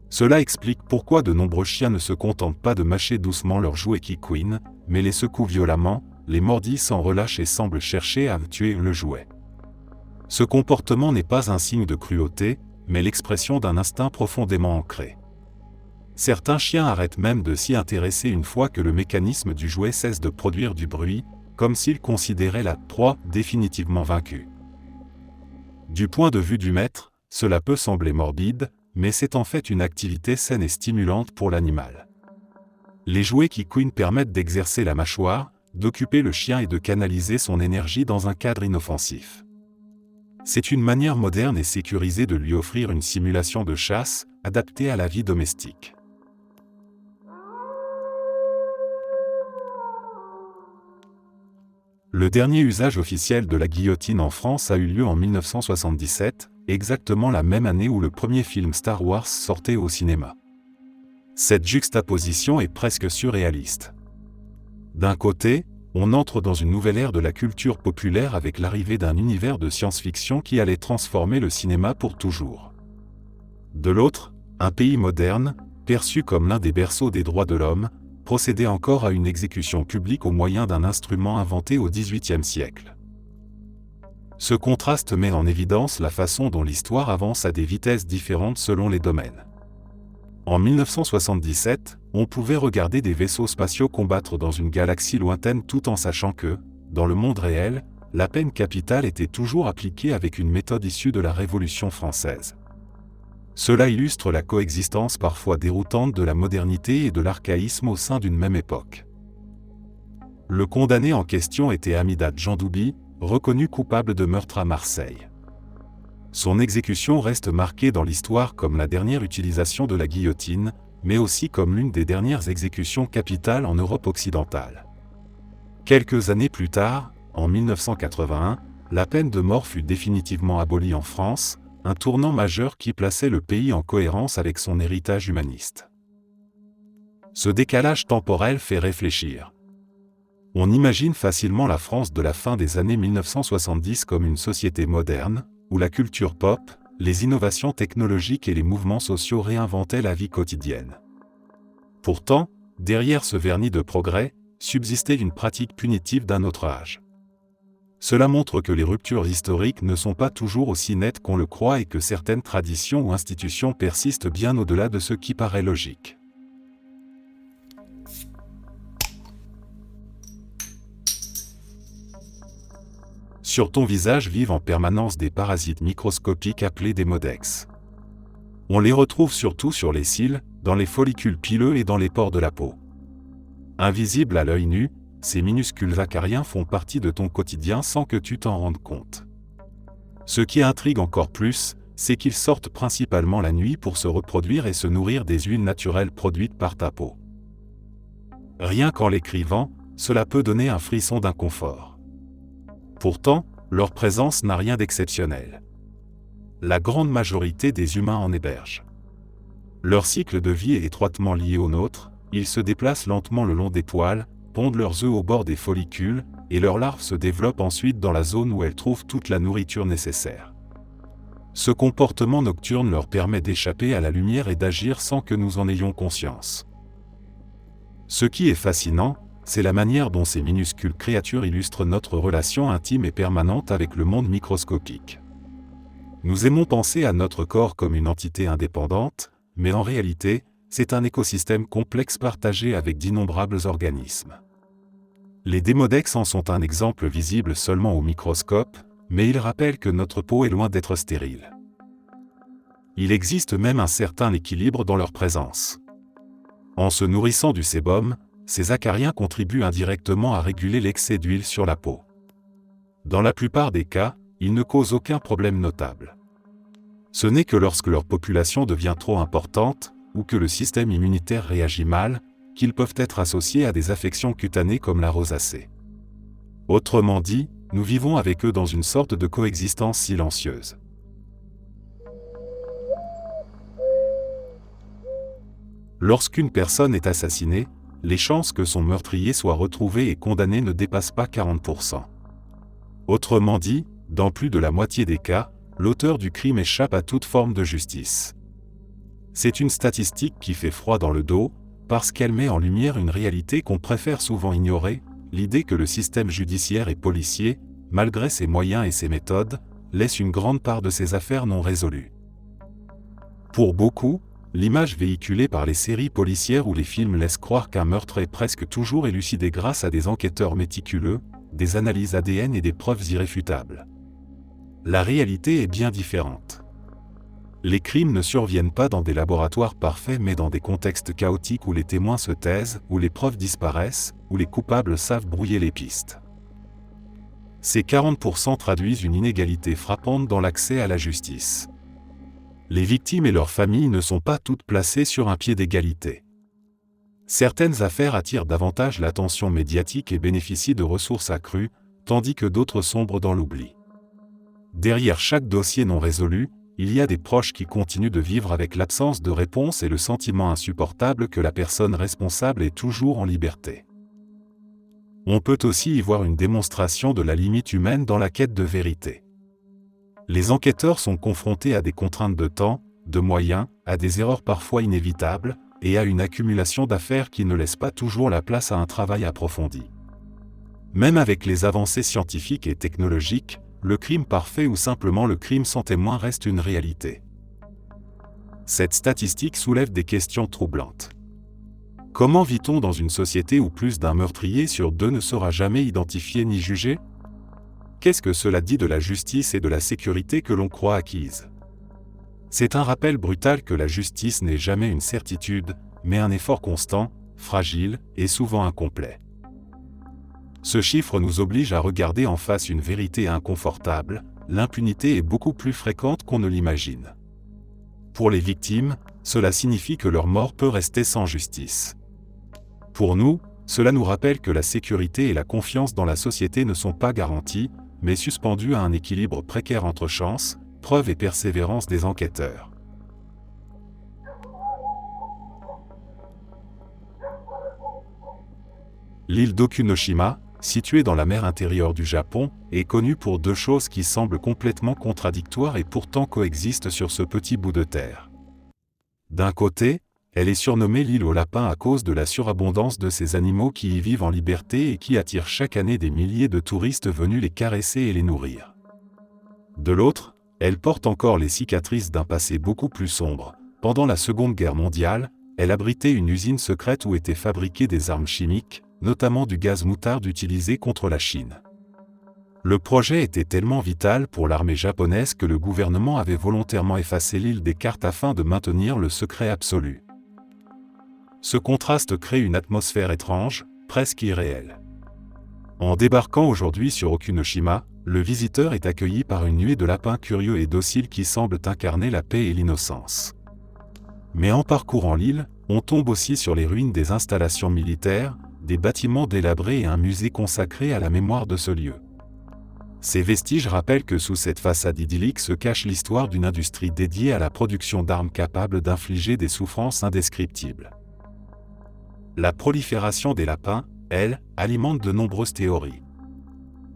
Cela explique pourquoi de nombreux chiens ne se contentent pas de mâcher doucement leurs jouets qui couinent, mais les secouent violemment, les mordissent sans relâche et semblent chercher à tuer le jouet. Ce comportement n'est pas un signe de cruauté, mais l'expression d'un instinct profondément ancré. Certains chiens arrêtent même de s'y intéresser une fois que le mécanisme du jouet cesse de produire du bruit, comme s'ils considéraient la proie définitivement vaincue. Du point de vue du maître, cela peut sembler morbide, mais c'est en fait une activité saine et stimulante pour l'animal. Les jouets qui couinent permettent d'exercer la mâchoire, d'occuper le chien et de canaliser son énergie dans un cadre inoffensif. C'est une manière moderne et sécurisée de lui offrir une simulation de chasse, adaptée à la vie domestique. Le dernier usage officiel de la guillotine en France a eu lieu en 1977, exactement la même année où le premier film Star Wars sortait au cinéma. Cette juxtaposition est presque surréaliste. D'un côté, on entre dans une nouvelle ère de la culture populaire avec l'arrivée d'un univers de science-fiction qui allait transformer le cinéma pour toujours. De l'autre, un pays moderne, perçu comme l'un des berceaux des droits de l'homme, procédait encore à une exécution publique au moyen d'un instrument inventé au XVIIIe siècle. Ce contraste met en évidence la façon dont l'histoire avance à des vitesses différentes selon les domaines. En 1977, on pouvait regarder des vaisseaux spatiaux combattre dans une galaxie lointaine tout en sachant que, dans le monde réel, la peine capitale était toujours appliquée avec une méthode issue de la Révolution française. Cela illustre la coexistence parfois déroutante de la modernité et de l'archaïsme au sein d'une même époque. Le condamné en question était Amidad Jandoubi, reconnu coupable de meurtre à Marseille. Son exécution reste marquée dans l'histoire comme la dernière utilisation de la guillotine, mais aussi comme l'une des dernières exécutions capitales en Europe occidentale. Quelques années plus tard, en 1981, la peine de mort fut définitivement abolie en France, un tournant majeur qui plaçait le pays en cohérence avec son héritage humaniste. Ce décalage temporel fait réfléchir. On imagine facilement la France de la fin des années 1970 comme une société moderne, où la culture pop, les innovations technologiques et les mouvements sociaux réinventaient la vie quotidienne. Pourtant, derrière ce vernis de progrès, subsistait une pratique punitive d'un autre âge. Cela montre que les ruptures historiques ne sont pas toujours aussi nettes qu'on le croit et que certaines traditions ou institutions persistent bien au-delà de ce qui paraît logique. Sur ton visage vivent en permanence des parasites microscopiques appelés des modex. On les retrouve surtout sur les cils, dans les follicules pileux et dans les pores de la peau. Invisibles à l'œil nu, ces minuscules acariens font partie de ton quotidien sans que tu t'en rendes compte. Ce qui intrigue encore plus, c'est qu'ils sortent principalement la nuit pour se reproduire et se nourrir des huiles naturelles produites par ta peau. Rien qu'en l'écrivant, cela peut donner un frisson d'inconfort. Pourtant, leur présence n'a rien d'exceptionnel. La grande majorité des humains en hébergent. Leur cycle de vie est étroitement lié au nôtre, ils se déplacent lentement le long des poils, pondent leurs œufs au bord des follicules, et leurs larves se développent ensuite dans la zone où elles trouvent toute la nourriture nécessaire. Ce comportement nocturne leur permet d'échapper à la lumière et d'agir sans que nous en ayons conscience. Ce qui est fascinant, c'est la manière dont ces minuscules créatures illustrent notre relation intime et permanente avec le monde microscopique. Nous aimons penser à notre corps comme une entité indépendante, mais en réalité, c'est un écosystème complexe partagé avec d'innombrables organismes. Les démodex en sont un exemple visible seulement au microscope, mais ils rappellent que notre peau est loin d'être stérile. Il existe même un certain équilibre dans leur présence. En se nourrissant du sébum, ces acariens contribuent indirectement à réguler l'excès d'huile sur la peau. Dans la plupart des cas, ils ne causent aucun problème notable. Ce n'est que lorsque leur population devient trop importante, ou que le système immunitaire réagit mal, qu'ils peuvent être associés à des affections cutanées comme la rosacée. Autrement dit, nous vivons avec eux dans une sorte de coexistence silencieuse. Lorsqu'une personne est assassinée, les chances que son meurtrier soit retrouvé et condamné ne dépassent pas 40%. Autrement dit, dans plus de la moitié des cas, l'auteur du crime échappe à toute forme de justice. C'est une statistique qui fait froid dans le dos, parce qu'elle met en lumière une réalité qu'on préfère souvent ignorer, l'idée que le système judiciaire et policier, malgré ses moyens et ses méthodes, laisse une grande part de ses affaires non résolues. Pour beaucoup, l'image véhiculée par les séries policières ou les films laisse croire qu'un meurtre est presque toujours élucidé grâce à des enquêteurs méticuleux, des analyses ADN et des preuves irréfutables. La réalité est bien différente. Les crimes ne surviennent pas dans des laboratoires parfaits mais dans des contextes chaotiques où les témoins se taisent, où les preuves disparaissent, où les coupables savent brouiller les pistes. Ces 40% traduisent une inégalité frappante dans l'accès à la justice. Les victimes et leurs familles ne sont pas toutes placées sur un pied d'égalité. Certaines affaires attirent davantage l'attention médiatique et bénéficient de ressources accrues, tandis que d'autres sombrent dans l'oubli. Derrière chaque dossier non résolu, il y a des proches qui continuent de vivre avec l'absence de réponse et le sentiment insupportable que la personne responsable est toujours en liberté. On peut aussi y voir une démonstration de la limite humaine dans la quête de vérité. Les enquêteurs sont confrontés à des contraintes de temps, de moyens, à des erreurs parfois inévitables, et à une accumulation d'affaires qui ne laisse pas toujours la place à un travail approfondi. Même avec les avancées scientifiques et technologiques, le crime parfait ou simplement le crime sans témoin reste une réalité. Cette statistique soulève des questions troublantes. Comment vit-on dans une société où plus d'un meurtrier sur deux ne sera jamais identifié ni jugé ? Qu'est-ce que cela dit de la justice et de la sécurité que l'on croit acquises ? C'est un rappel brutal que la justice n'est jamais une certitude, mais un effort constant, fragile et souvent incomplet. Ce chiffre nous oblige à regarder en face une vérité inconfortable, l'impunité est beaucoup plus fréquente qu'on ne l'imagine. Pour les victimes, cela signifie que leur mort peut rester sans justice. Pour nous, cela nous rappelle que la sécurité et la confiance dans la société ne sont pas garanties, mais suspendues à un équilibre précaire entre chance, preuve et persévérance des enquêteurs. L'île d'Okunoshima, située dans la mer intérieure du Japon, est connue pour deux choses qui semblent complètement contradictoires et pourtant coexistent sur ce petit bout de terre. D'un côté, elle est surnommée l'île aux lapins à cause de la surabondance de ces animaux qui y vivent en liberté et qui attirent chaque année des milliers de touristes venus les caresser et les nourrir. De l'autre, elle porte encore les cicatrices d'un passé beaucoup plus sombre. Pendant la Seconde Guerre mondiale, elle abritait une usine secrète où étaient fabriquées des armes chimiques, notamment du gaz moutarde utilisé contre la Chine. Le projet était tellement vital pour l'armée japonaise que le gouvernement avait volontairement effacé l'île des cartes afin de maintenir le secret absolu. Ce contraste crée une atmosphère étrange, presque irréelle. En débarquant aujourd'hui sur Okunoshima, le visiteur est accueilli par une nuée de lapins curieux et dociles qui semblent incarner la paix et l'innocence. Mais en parcourant l'île, on tombe aussi sur les ruines des installations militaires, des bâtiments délabrés et un musée consacré à la mémoire de ce lieu. Ces vestiges rappellent que sous cette façade idyllique se cache l'histoire d'une industrie dédiée à la production d'armes capables d'infliger des souffrances indescriptibles. La prolifération des lapins, elle, alimente de nombreuses théories.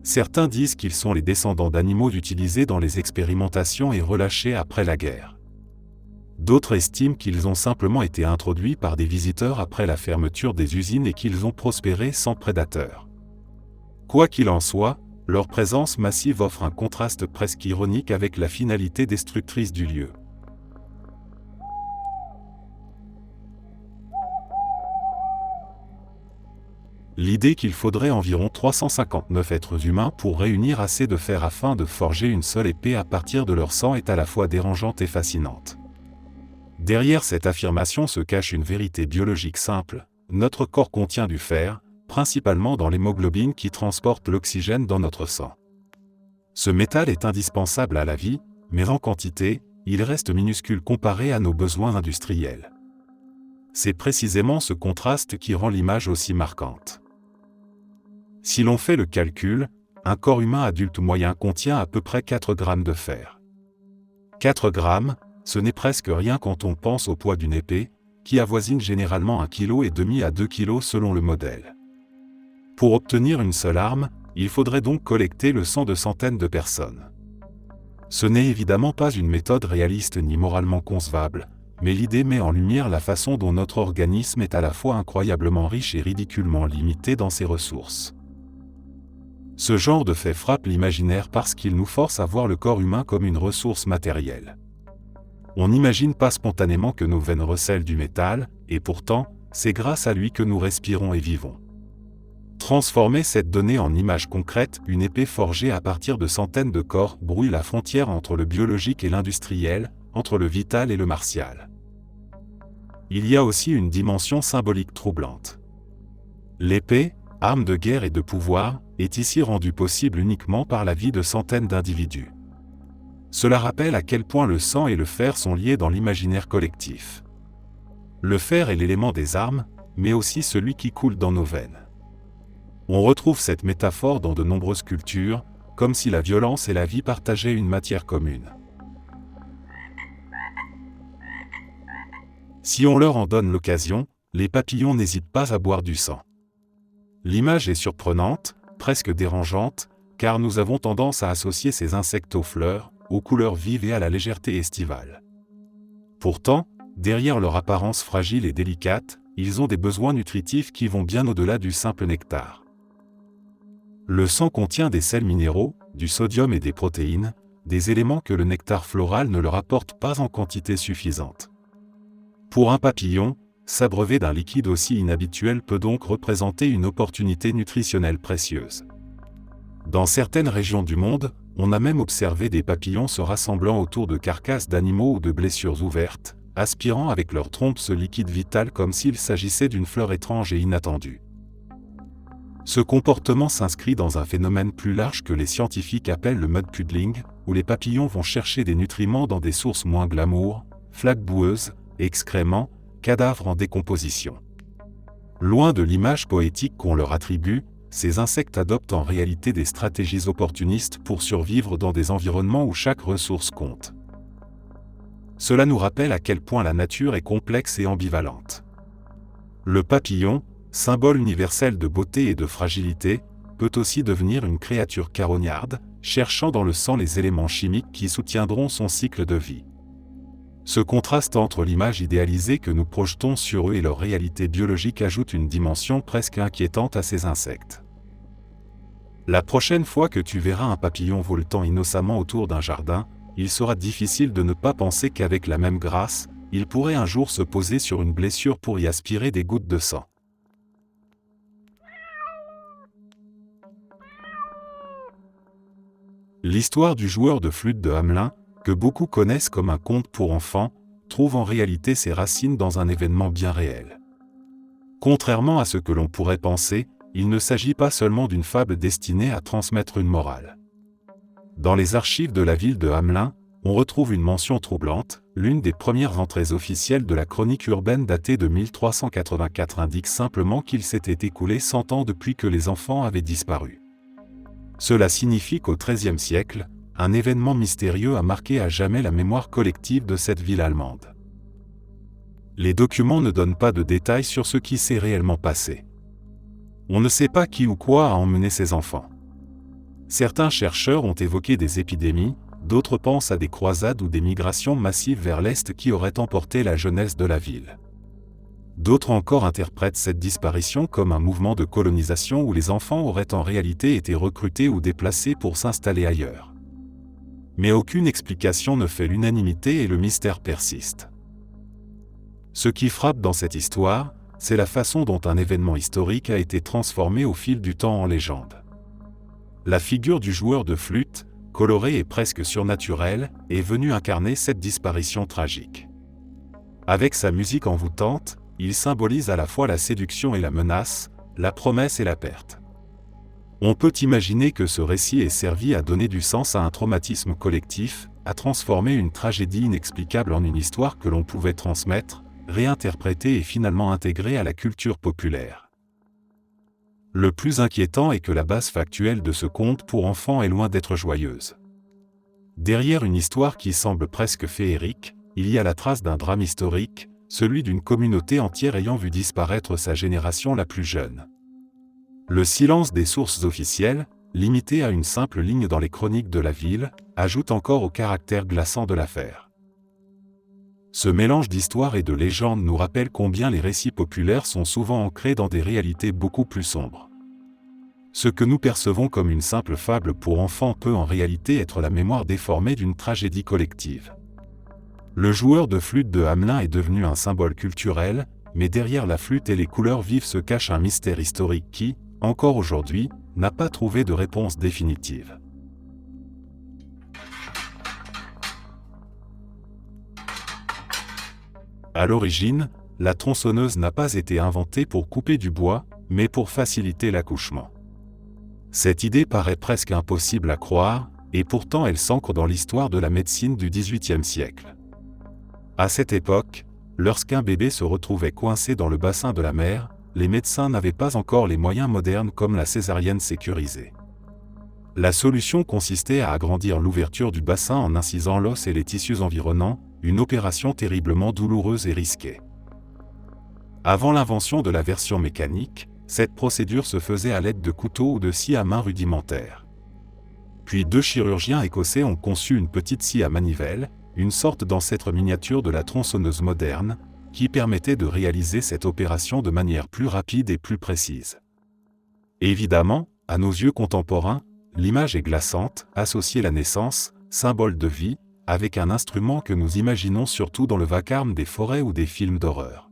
Certains disent qu'ils sont les descendants d'animaux utilisés dans les expérimentations et relâchés après la guerre. D'autres estiment qu'ils ont simplement été introduits par des visiteurs après la fermeture des usines et qu'ils ont prospéré sans prédateurs. Quoi qu'il en soit, leur présence massive offre un contraste presque ironique avec la finalité destructrice du lieu. L'idée qu'il faudrait environ 359 êtres humains pour réunir assez de fer afin de forger une seule épée à partir de leur sang est à la fois dérangeante et fascinante. Derrière cette affirmation se cache une vérité biologique simple: notre corps contient du fer, principalement dans l'hémoglobine qui transporte l'oxygène dans notre sang. Ce métal est indispensable à la vie, mais en quantité, il reste minuscule comparé à nos besoins industriels. C'est précisément ce contraste qui rend l'image aussi marquante. Si l'on fait le calcul, un corps humain adulte moyen contient à peu près 4 grammes de fer. 4 grammes, ce n'est presque rien quand on pense au poids d'une épée, qui avoisine généralement 1,5 kg à 2 kg selon le modèle. Pour obtenir une seule arme, il faudrait donc collecter le sang de centaines de personnes. Ce n'est évidemment pas une méthode réaliste ni moralement concevable, mais l'idée met en lumière la façon dont notre organisme est à la fois incroyablement riche et ridiculement limité dans ses ressources. Ce genre de fait frappe l'imaginaire parce qu'il nous force à voir le corps humain comme une ressource matérielle. On n'imagine pas spontanément que nos veines recèlent du métal, et pourtant, c'est grâce à lui que nous respirons et vivons. Transformer cette donnée en image concrète, une épée forgée à partir de centaines de corps brouille la frontière entre le biologique et l'industriel, entre le vital et le martial. Il y a aussi une dimension symbolique troublante. L'épée, arme de guerre et de pouvoir, est ici rendue possible uniquement par la vie de centaines d'individus. Cela rappelle à quel point le sang et le fer sont liés dans l'imaginaire collectif. Le fer est l'élément des armes, mais aussi celui qui coule dans nos veines. On retrouve cette métaphore dans de nombreuses cultures, comme si la violence et la vie partageaient une matière commune. Si on leur en donne l'occasion, les papillons n'hésitent pas à boire du sang. L'image est surprenante, presque dérangeante, car nous avons tendance à associer ces insectes aux fleurs, aux couleurs vives et à la légèreté estivale. Pourtant, derrière leur apparence fragile et délicate, ils ont des besoins nutritifs qui vont bien au-delà du simple nectar. Le sang contient des sels minéraux, du sodium et des protéines, des éléments que le nectar floral ne leur apporte pas en quantité suffisante. Pour un papillon, s'abreuver d'un liquide aussi inhabituel peut donc représenter une opportunité nutritionnelle précieuse. Dans certaines régions du monde, on a même observé des papillons se rassemblant autour de carcasses d'animaux ou de blessures ouvertes, aspirant avec leur trompe ce liquide vital comme s'il s'agissait d'une fleur étrange et inattendue. Ce comportement s'inscrit dans un phénomène plus large que les scientifiques appellent le mud puddling, où les papillons vont chercher des nutriments dans des sources moins glamour, flaques boueuses, excréments, cadavres en décomposition. Loin de l'image poétique qu'on leur attribue, ces insectes adoptent en réalité des stratégies opportunistes pour survivre dans des environnements où chaque ressource compte. Cela nous rappelle à quel point la nature est complexe et ambivalente. Le papillon, symbole universel de beauté et de fragilité, peut aussi devenir une créature carognarde, cherchant dans le sang les éléments chimiques qui soutiendront son cycle de vie. Ce contraste entre l'image idéalisée que nous projetons sur eux et leur réalité biologique ajoute une dimension presque inquiétante à ces insectes. La prochaine fois que tu verras un papillon voletant innocemment autour d'un jardin, il sera difficile de ne pas penser qu'avec la même grâce, il pourrait un jour se poser sur une blessure pour y aspirer des gouttes de sang. L'histoire du joueur de flûte de Hamelin, que beaucoup connaissent comme un conte pour enfants, trouve en réalité ses racines dans un événement bien réel. Contrairement à ce que l'on pourrait penser, il ne s'agit pas seulement d'une fable destinée à transmettre une morale. Dans les archives de la ville de Hamelin, on retrouve une mention troublante, l'une des premières entrées officielles de la chronique urbaine datée de 1384 indique simplement qu'il s'était écoulé 100 ans depuis que les enfants avaient disparu. Cela signifie qu'au XIIIe siècle, un événement mystérieux a marqué à jamais la mémoire collective de cette ville allemande. Les documents ne donnent pas de détails sur ce qui s'est réellement passé. On ne sait pas qui ou quoi a emmené ces enfants. Certains chercheurs ont évoqué des épidémies, d'autres pensent à des croisades ou des migrations massives vers l'Est qui auraient emporté la jeunesse de la ville. D'autres encore interprètent cette disparition comme un mouvement de colonisation où les enfants auraient en réalité été recrutés ou déplacés pour s'installer ailleurs. Mais aucune explication ne fait l'unanimité et le mystère persiste. Ce qui frappe dans cette histoire, c'est la façon dont un événement historique a été transformé au fil du temps en légende. La figure du joueur de flûte, colorée et presque surnaturelle, est venue incarner cette disparition tragique. Avec sa musique envoûtante, il symbolise à la fois la séduction et la menace, la promesse et la perte. On peut imaginer que ce récit ait servi à donner du sens à un traumatisme collectif, à transformer une tragédie inexplicable en une histoire que l'on pouvait transmettre, réinterpréter et finalement intégrer à la culture populaire. Le plus inquiétant est que la base factuelle de ce conte pour enfants est loin d'être joyeuse. Derrière une histoire qui semble presque féerique, il y a la trace d'un drame historique, celui d'une communauté entière ayant vu disparaître sa génération la plus jeune. Le silence des sources officielles, limité à une simple ligne dans les chroniques de la ville, ajoute encore au caractère glaçant de l'affaire. Ce mélange d'histoire et de légende nous rappelle combien les récits populaires sont souvent ancrés dans des réalités beaucoup plus sombres. Ce que nous percevons comme une simple fable pour enfants peut en réalité être la mémoire déformée d'une tragédie collective. Le joueur de flûte de Hamelin est devenu un symbole culturel, mais derrière la flûte et les couleurs vives se cache un mystère historique qui, encore aujourd'hui, n'a pas trouvé de réponse définitive. À l'origine, la tronçonneuse n'a pas été inventée pour couper du bois, mais pour faciliter l'accouchement. Cette idée paraît presque impossible à croire, et pourtant elle s'ancre dans l'histoire de la médecine du XVIIIe siècle. À cette époque, lorsqu'un bébé se retrouvait coincé dans le bassin de la mère, les médecins n'avaient pas encore les moyens modernes comme la césarienne sécurisée. La solution consistait à agrandir l'ouverture du bassin en incisant l'os et les tissus environnants, une opération terriblement douloureuse et risquée. Avant l'invention de la version mécanique, cette procédure se faisait à l'aide de couteaux ou de scies à main rudimentaires. Puis deux chirurgiens écossais ont conçu une petite scie à manivelle, une sorte d'ancêtre miniature de la tronçonneuse moderne, qui permettait de réaliser cette opération de manière plus rapide et plus précise. Évidemment, à nos yeux contemporains, l'image est glaçante, associer la naissance, symbole de vie, avec un instrument que nous imaginons surtout dans le vacarme des forêts ou des films d'horreur.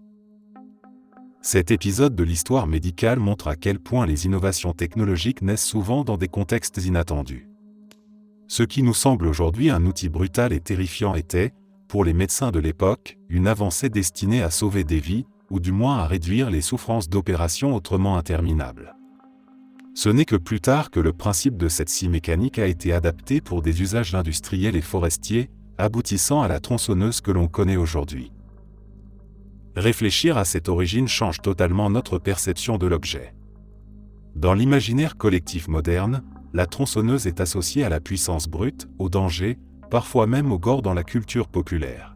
Cet épisode de l'histoire médicale montre à quel point les innovations technologiques naissent souvent dans des contextes inattendus. Ce qui nous semble aujourd'hui un outil brutal et terrifiant était, pour les médecins de l'époque, une avancée destinée à sauver des vies, ou du moins à réduire les souffrances d'opérations autrement interminables. Ce n'est que plus tard que le principe de cette scie mécanique a été adapté pour des usages industriels et forestiers, aboutissant à la tronçonneuse que l'on connaît aujourd'hui. Réfléchir à cette origine change totalement notre perception de l'objet. Dans l'imaginaire collectif moderne, la tronçonneuse est associée à la puissance brute, au danger, parfois même au gore dans la culture populaire.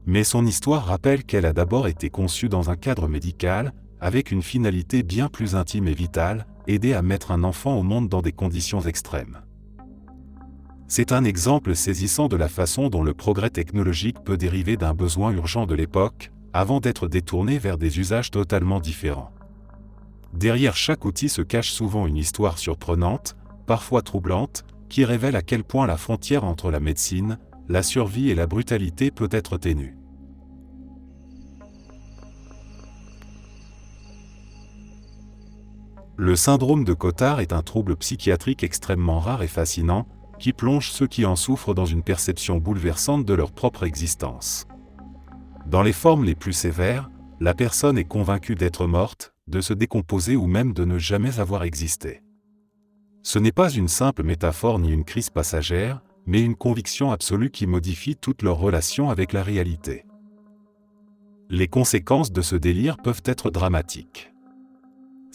Mais son histoire rappelle qu'elle a d'abord été conçue dans un cadre médical, avec une finalité bien plus intime et vitale, aider à mettre un enfant au monde dans des conditions extrêmes. C'est un exemple saisissant de la façon dont le progrès technologique peut dériver d'un besoin urgent de l'époque, avant d'être détourné vers des usages totalement différents. Derrière chaque outil se cache souvent une histoire surprenante, parfois troublante, qui révèle à quel point la frontière entre la médecine, la survie et la brutalité peut être ténue. Le syndrome de Cotard est un trouble psychiatrique extrêmement rare et fascinant, qui plonge ceux qui en souffrent dans une perception bouleversante de leur propre existence. Dans les formes les plus sévères, la personne est convaincue d'être morte, de se décomposer ou même de ne jamais avoir existé. Ce n'est pas une simple métaphore ni une crise passagère, mais une conviction absolue qui modifie toute leur relation avec la réalité. Les conséquences de ce délire peuvent être dramatiques.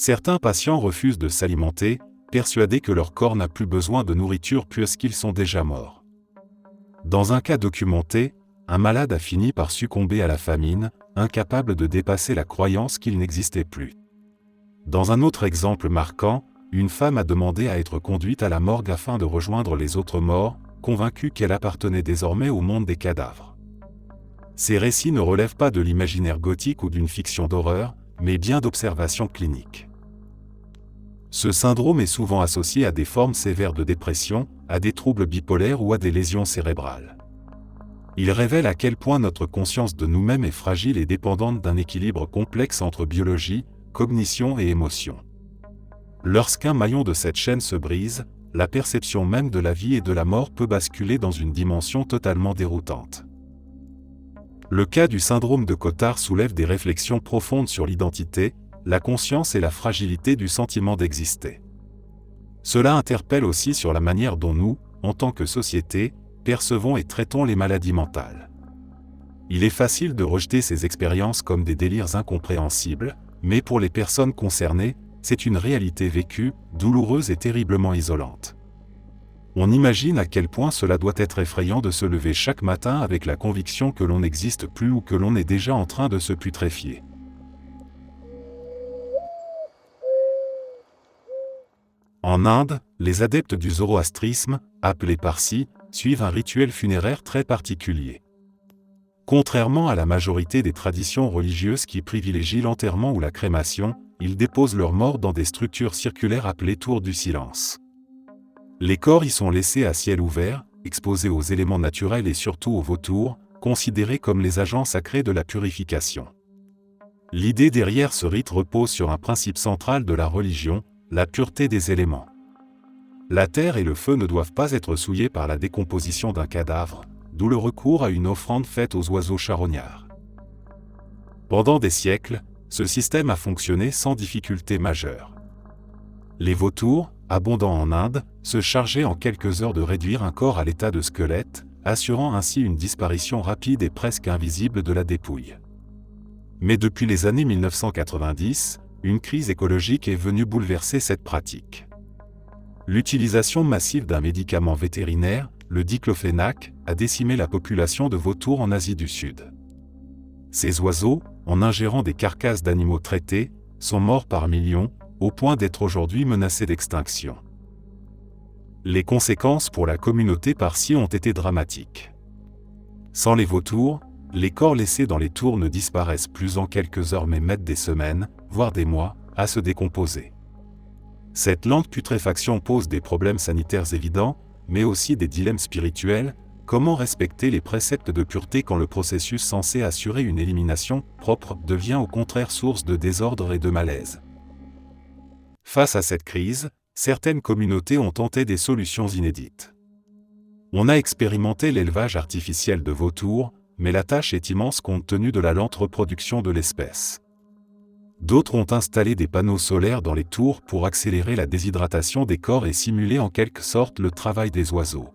Certains patients refusent de s'alimenter, persuadés que leur corps n'a plus besoin de nourriture puisqu'ils sont déjà morts. Dans un cas documenté, un malade a fini par succomber à la famine, incapable de dépasser la croyance qu'il n'existait plus. Dans un autre exemple marquant, une femme a demandé à être conduite à la morgue afin de rejoindre les autres morts, convaincue qu'elle appartenait désormais au monde des cadavres. Ces récits ne relèvent pas de l'imaginaire gothique ou d'une fiction d'horreur, mais bien d'observations cliniques. Ce syndrome est souvent associé à des formes sévères de dépression, à des troubles bipolaires ou à des lésions cérébrales. Il révèle à quel point notre conscience de nous-mêmes est fragile et dépendante d'un équilibre complexe entre biologie, cognition et émotion. Lorsqu'un maillon de cette chaîne se brise, la perception même de la vie et de la mort peut basculer dans une dimension totalement déroutante. Le cas du syndrome de Cotard soulève des réflexions profondes sur l'identité, la conscience et la fragilité du sentiment d'exister. Cela interpelle aussi sur la manière dont nous, en tant que société, percevons et traitons les maladies mentales. Il est facile de rejeter ces expériences comme des délires incompréhensibles, mais pour les personnes concernées, c'est une réalité vécue, douloureuse et terriblement isolante. On imagine à quel point cela doit être effrayant de se lever chaque matin avec la conviction que l'on n'existe plus ou que l'on est déjà en train de se putréfier. En Inde, les adeptes du zoroastrisme, appelés Parsis, suivent un rituel funéraire très particulier. Contrairement à la majorité des traditions religieuses qui privilégient l'enterrement ou la crémation, ils déposent leurs morts dans des structures circulaires appelées tours du silence. Les corps y sont laissés à ciel ouvert, exposés aux éléments naturels et surtout aux vautours, considérés comme les agents sacrés de la purification. L'idée derrière ce rite repose sur un principe central de la religion, la pureté des éléments. La terre et le feu ne doivent pas être souillés par la décomposition d'un cadavre, d'où le recours à une offrande faite aux oiseaux charognards. Pendant des siècles, ce système a fonctionné sans difficulté majeure. Les vautours, abondants en Inde, se chargeaient en quelques heures de réduire un corps à l'état de squelette, assurant ainsi une disparition rapide et presque invisible de la dépouille. Mais depuis les années 1990, une crise écologique est venue bouleverser cette pratique. L'utilisation massive d'un médicament vétérinaire, le diclofénac, a décimé la population de vautours en Asie du Sud. Ces oiseaux, en ingérant des carcasses d'animaux traités, sont morts par millions, au point d'être aujourd'hui menacés d'extinction. Les conséquences pour la communauté Parsi ont été dramatiques. Sans les vautours, les corps laissés dans les tours ne disparaissent plus en quelques heures mais mettent des semaines, voire des mois, à se décomposer. Cette lente putréfaction pose des problèmes sanitaires évidents, mais aussi des dilemmes spirituels. Comment respecter les préceptes de pureté quand le processus censé assurer une élimination propre devient au contraire source de désordre et de malaise? Face à cette crise, certaines communautés ont tenté des solutions inédites. On a expérimenté l'élevage artificiel de vautours, mais la tâche est immense compte tenu de la lente reproduction de l'espèce. D'autres ont installé des panneaux solaires dans les tours pour accélérer la déshydratation des corps et simuler en quelque sorte le travail des oiseaux.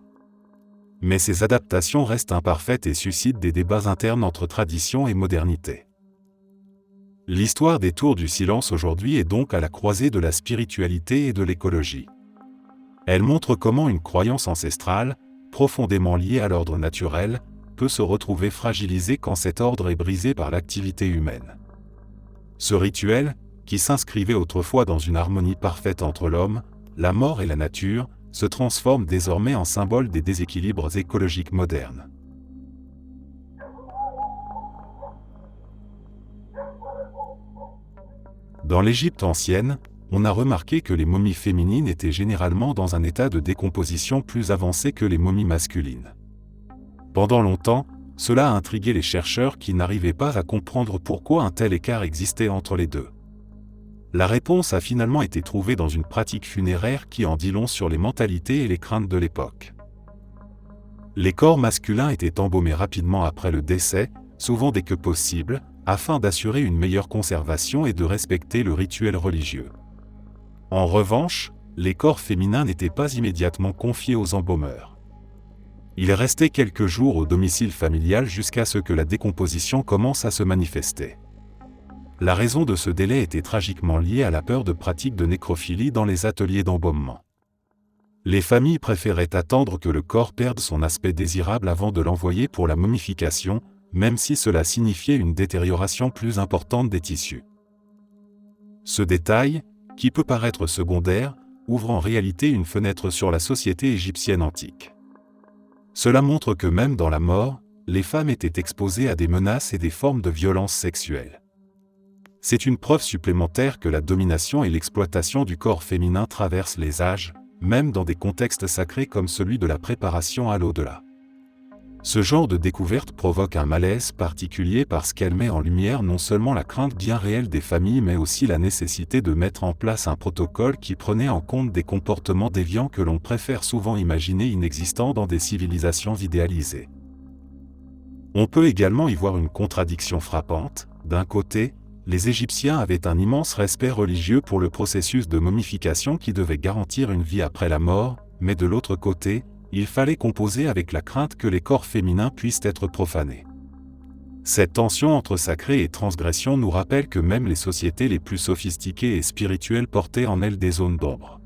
Mais ces adaptations restent imparfaites et suscitent des débats internes entre tradition et modernité. L'histoire des tours du silence aujourd'hui est donc à la croisée de la spiritualité et de l'écologie. Elle montre comment une croyance ancestrale, profondément liée à l'ordre naturel, peut se retrouver fragilisée quand cet ordre est brisé par l'activité humaine. Ce rituel, qui s'inscrivait autrefois dans une harmonie parfaite entre l'homme, la mort et la nature, se transforme désormais en symbole des déséquilibres écologiques modernes. Dans l'Égypte ancienne, on a remarqué que les momies féminines étaient généralement dans un état de décomposition plus avancé que les momies masculines. Pendant longtemps, cela a intrigué les chercheurs qui n'arrivaient pas à comprendre pourquoi un tel écart existait entre les deux. La réponse a finalement été trouvée dans une pratique funéraire qui en dit long sur les mentalités et les craintes de l'époque. Les corps masculins étaient embaumés rapidement après le décès, souvent dès que possible, afin d'assurer une meilleure conservation et de respecter le rituel religieux. En revanche, les corps féminins n'étaient pas immédiatement confiés aux embaumeurs. Ils restaient quelques jours au domicile familial jusqu'à ce que la décomposition commence à se manifester. La raison de ce délai était tragiquement liée à la peur de pratiques de nécrophilie dans les ateliers d'embaumement. Les familles préféraient attendre que le corps perde son aspect désirable avant de l'envoyer pour la momification, même si cela signifiait une détérioration plus importante des tissus. Ce détail, qui peut paraître secondaire, ouvre en réalité une fenêtre sur la société égyptienne antique. Cela montre que même dans la mort, les femmes étaient exposées à des menaces et des formes de violence sexuelle. C'est une preuve supplémentaire que la domination et l'exploitation du corps féminin traversent les âges, même dans des contextes sacrés comme celui de la préparation à l'au-delà. Ce genre de découverte provoque un malaise particulier parce qu'elle met en lumière non seulement la crainte bien réelle des familles mais aussi la nécessité de mettre en place un protocole qui prenait en compte des comportements déviants que l'on préfère souvent imaginer inexistants dans des civilisations idéalisées. On peut également y voir une contradiction frappante. D'un côté, les Égyptiens avaient un immense respect religieux pour le processus de momification qui devait garantir une vie après la mort, mais de l'autre côté, il fallait composer avec la crainte que les corps féminins puissent être profanés. Cette tension entre sacré et transgression nous rappelle que même les sociétés les plus sophistiquées et spirituelles portaient en elles des zones d'ombre.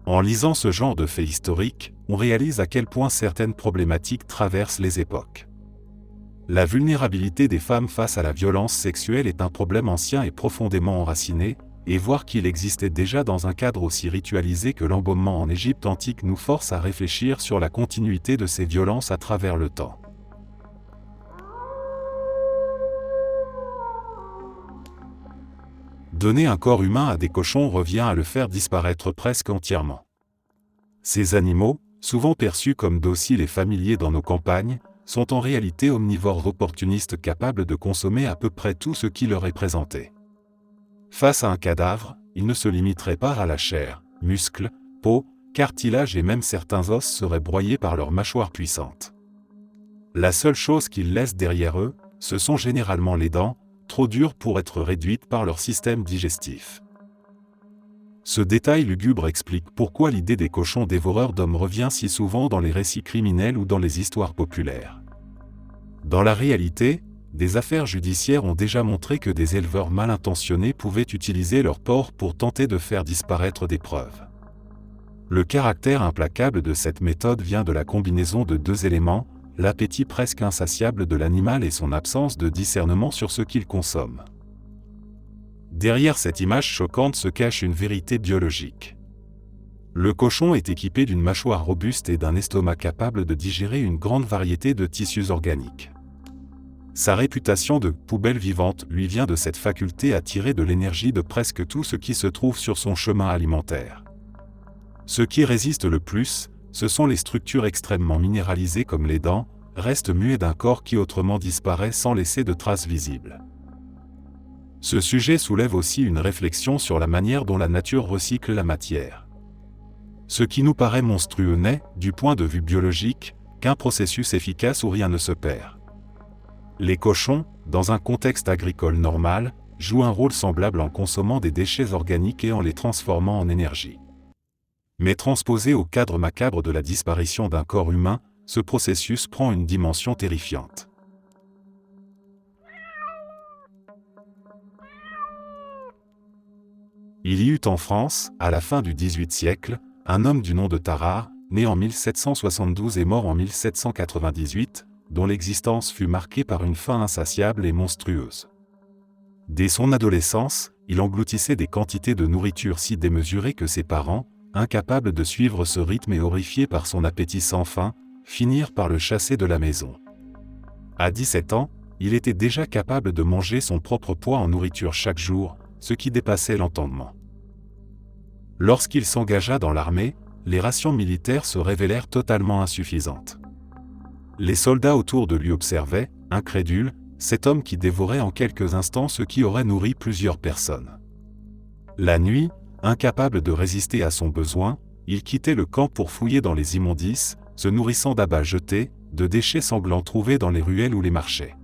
En lisant ce genre de faits historiques, on réalise à quel point certaines problématiques traversent les époques. La vulnérabilité des femmes face à la violence sexuelle est un problème ancien et profondément enraciné, et voir qu'il existait déjà dans un cadre aussi ritualisé que l'embaumement en Égypte antique nous force à réfléchir sur la continuité de ces violences à travers le temps. Donner un corps humain à des cochons revient à le faire disparaître presque entièrement. Ces animaux, souvent perçus comme dociles et familiers dans nos campagnes, sont en réalité omnivores opportunistes capables de consommer à peu près tout ce qui leur est présenté. Face à un cadavre, ils ne se limiteraient pas à la chair, muscles, peau, cartilage et même certains os seraient broyés par leurs mâchoires puissantes. La seule chose qu'ils laissent derrière eux, ce sont généralement les dents, trop dures pour être réduites par leur système digestif. Ce détail lugubre explique pourquoi l'idée des cochons dévoreurs d'hommes revient si souvent dans les récits criminels ou dans les histoires populaires. Dans la réalité, des affaires judiciaires ont déjà montré que des éleveurs mal intentionnés pouvaient utiliser leur porc pour tenter de faire disparaître des preuves. Le caractère implacable de cette méthode vient de la combinaison de deux éléments, l'appétit presque insatiable de l'animal et son absence de discernement sur ce qu'il consomme. Derrière cette image choquante se cache une vérité biologique. Le cochon est équipé d'une mâchoire robuste et d'un estomac capable de digérer une grande variété de tissus organiques. Sa réputation de « poubelle vivante » lui vient de cette faculté à tirer de l'énergie de presque tout ce qui se trouve sur son chemin alimentaire. Ce qui résiste le plus, ce sont les structures extrêmement minéralisées comme les dents, restes muets d'un corps qui autrement disparaît sans laisser de traces visibles. Ce sujet soulève aussi une réflexion sur la manière dont la nature recycle la matière. Ce qui nous paraît monstrueux n'est, du point de vue biologique, qu'un processus efficace où rien ne se perd. Les cochons, dans un contexte agricole normal, jouent un rôle semblable en consommant des déchets organiques et en les transformant en énergie. Mais transposé au cadre macabre de la disparition d'un corps humain, ce processus prend une dimension terrifiante. Il y eut en France, à la fin du XVIIIe siècle, un homme du nom de Tarare, né en 1772 et mort en 1798, dont l'existence fut marquée par une faim insatiable et monstrueuse. Dès son adolescence, il engloutissait des quantités de nourriture si démesurées que ses parents, incapables de suivre ce rythme et horrifiés par son appétit sans fin, finirent par le chasser de la maison. À 17 ans, il était déjà capable de manger son propre poids en nourriture chaque jour, ce qui dépassait l'entendement. Lorsqu'il s'engagea dans l'armée, les rations militaires se révélèrent totalement insuffisantes. Les soldats autour de lui observaient, incrédules, cet homme qui dévorait en quelques instants ce qui aurait nourri plusieurs personnes. La nuit, incapable de résister à son besoin, il quittait le camp pour fouiller dans les immondices, se nourrissant d'abats jetés, de déchets sanglants trouvés dans les ruelles ou les marchés.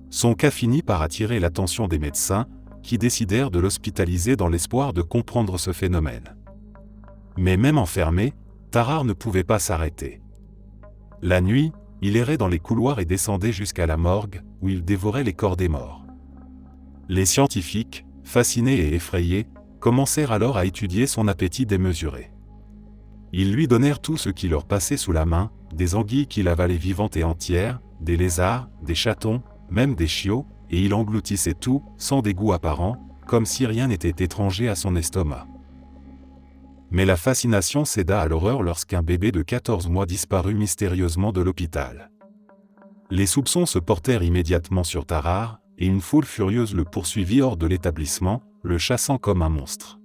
Son cas finit par attirer l'attention des médecins, qui décidèrent de l'hospitaliser dans l'espoir de comprendre ce phénomène. Mais même enfermé, Tarare ne pouvait pas s'arrêter. La nuit, il errait dans les couloirs et descendait jusqu'à la morgue, où il dévorait les corps des morts. Les scientifiques, fascinés et effrayés, commencèrent alors à étudier son appétit démesuré. Ils lui donnèrent tout ce qui leur passait sous la main, des anguilles qu'il avalait vivantes et entières, des lézards, des chatons, même des chiots, et il engloutissait tout, sans dégoût apparent, comme si rien n'était étranger à son estomac. Mais la fascination céda à l'horreur lorsqu'un bébé de 14 mois disparut mystérieusement de l'hôpital. Les soupçons se portèrent immédiatement sur Tarare, et une foule furieuse le poursuivit hors de l'établissement, le chassant comme un monstre.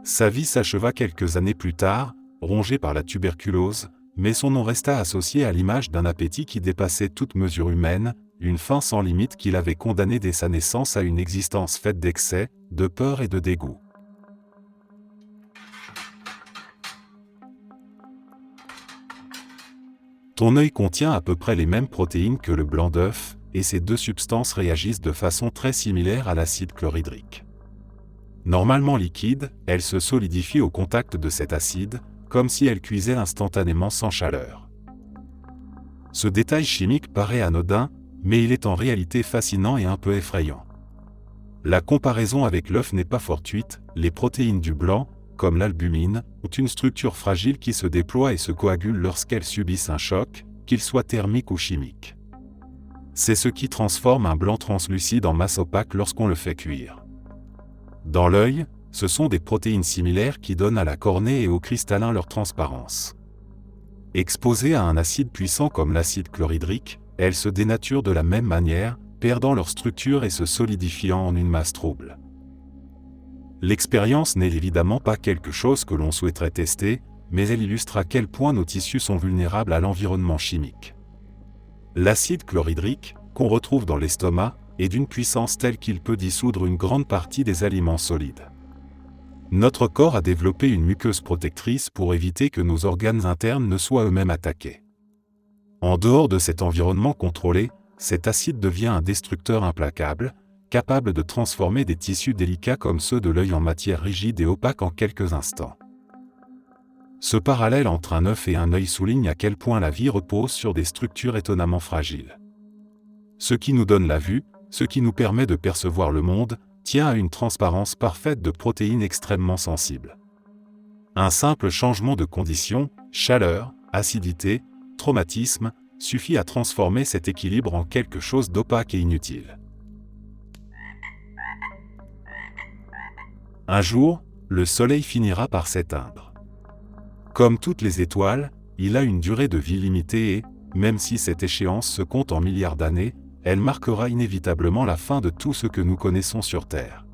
Sa vie s'acheva quelques années plus tard, rongé par la tuberculose, mais son nom resta associé à l'image d'un appétit qui dépassait toute mesure humaine, une faim sans limite qui l'avait condamné dès sa naissance à une existence faite d'excès, de peur et de dégoût. Ton œil contient à peu près les mêmes protéines que le blanc d'œuf, et ces deux substances réagissent de façon très similaire à l'acide chlorhydrique. Normalement liquide, elle se solidifie au contact de cet acide, comme si elle cuisait instantanément sans chaleur. Ce détail chimique paraît anodin, mais il est en réalité fascinant et un peu effrayant. La comparaison avec l'œuf n'est pas fortuite, les protéines du blanc, comme l'albumine, ont une structure fragile qui se déploie et se coagule lorsqu'elles subissent un choc, qu'il soit thermique ou chimique. C'est ce qui transforme un blanc translucide en masse opaque lorsqu'on le fait cuire. Dans l'œil, ce sont des protéines similaires qui donnent à la cornée et au cristallin leur transparence. Exposées à un acide puissant comme l'acide chlorhydrique, elles se dénaturent de la même manière, perdant leur structure et se solidifiant en une masse trouble. L'expérience n'est évidemment pas quelque chose que l'on souhaiterait tester, mais elle illustre à quel point nos tissus sont vulnérables à l'environnement chimique. L'acide chlorhydrique, qu'on retrouve dans l'estomac, est d'une puissance telle qu'il peut dissoudre une grande partie des aliments solides. Notre corps a développé une muqueuse protectrice pour éviter que nos organes internes ne soient eux-mêmes attaqués. En dehors de cet environnement contrôlé, cet acide devient un destructeur implacable, capable de transformer des tissus délicats comme ceux de l'œil en matière rigide et opaque en quelques instants. Ce parallèle entre un œuf et un œil souligne à quel point la vie repose sur des structures étonnamment fragiles. Ce qui nous donne la vue, ce qui nous permet de percevoir le monde, tient à une transparence parfaite de protéines extrêmement sensibles. Un simple changement de conditions, chaleur, acidité, traumatisme, suffit à transformer cet équilibre en quelque chose d'opaque et inutile. Un jour, le soleil finira par s'éteindre. Comme toutes les étoiles, il a une durée de vie limitée et, même si cette échéance se compte en milliards d'années, elle marquera inévitablement la fin de tout ce que nous connaissons sur Terre.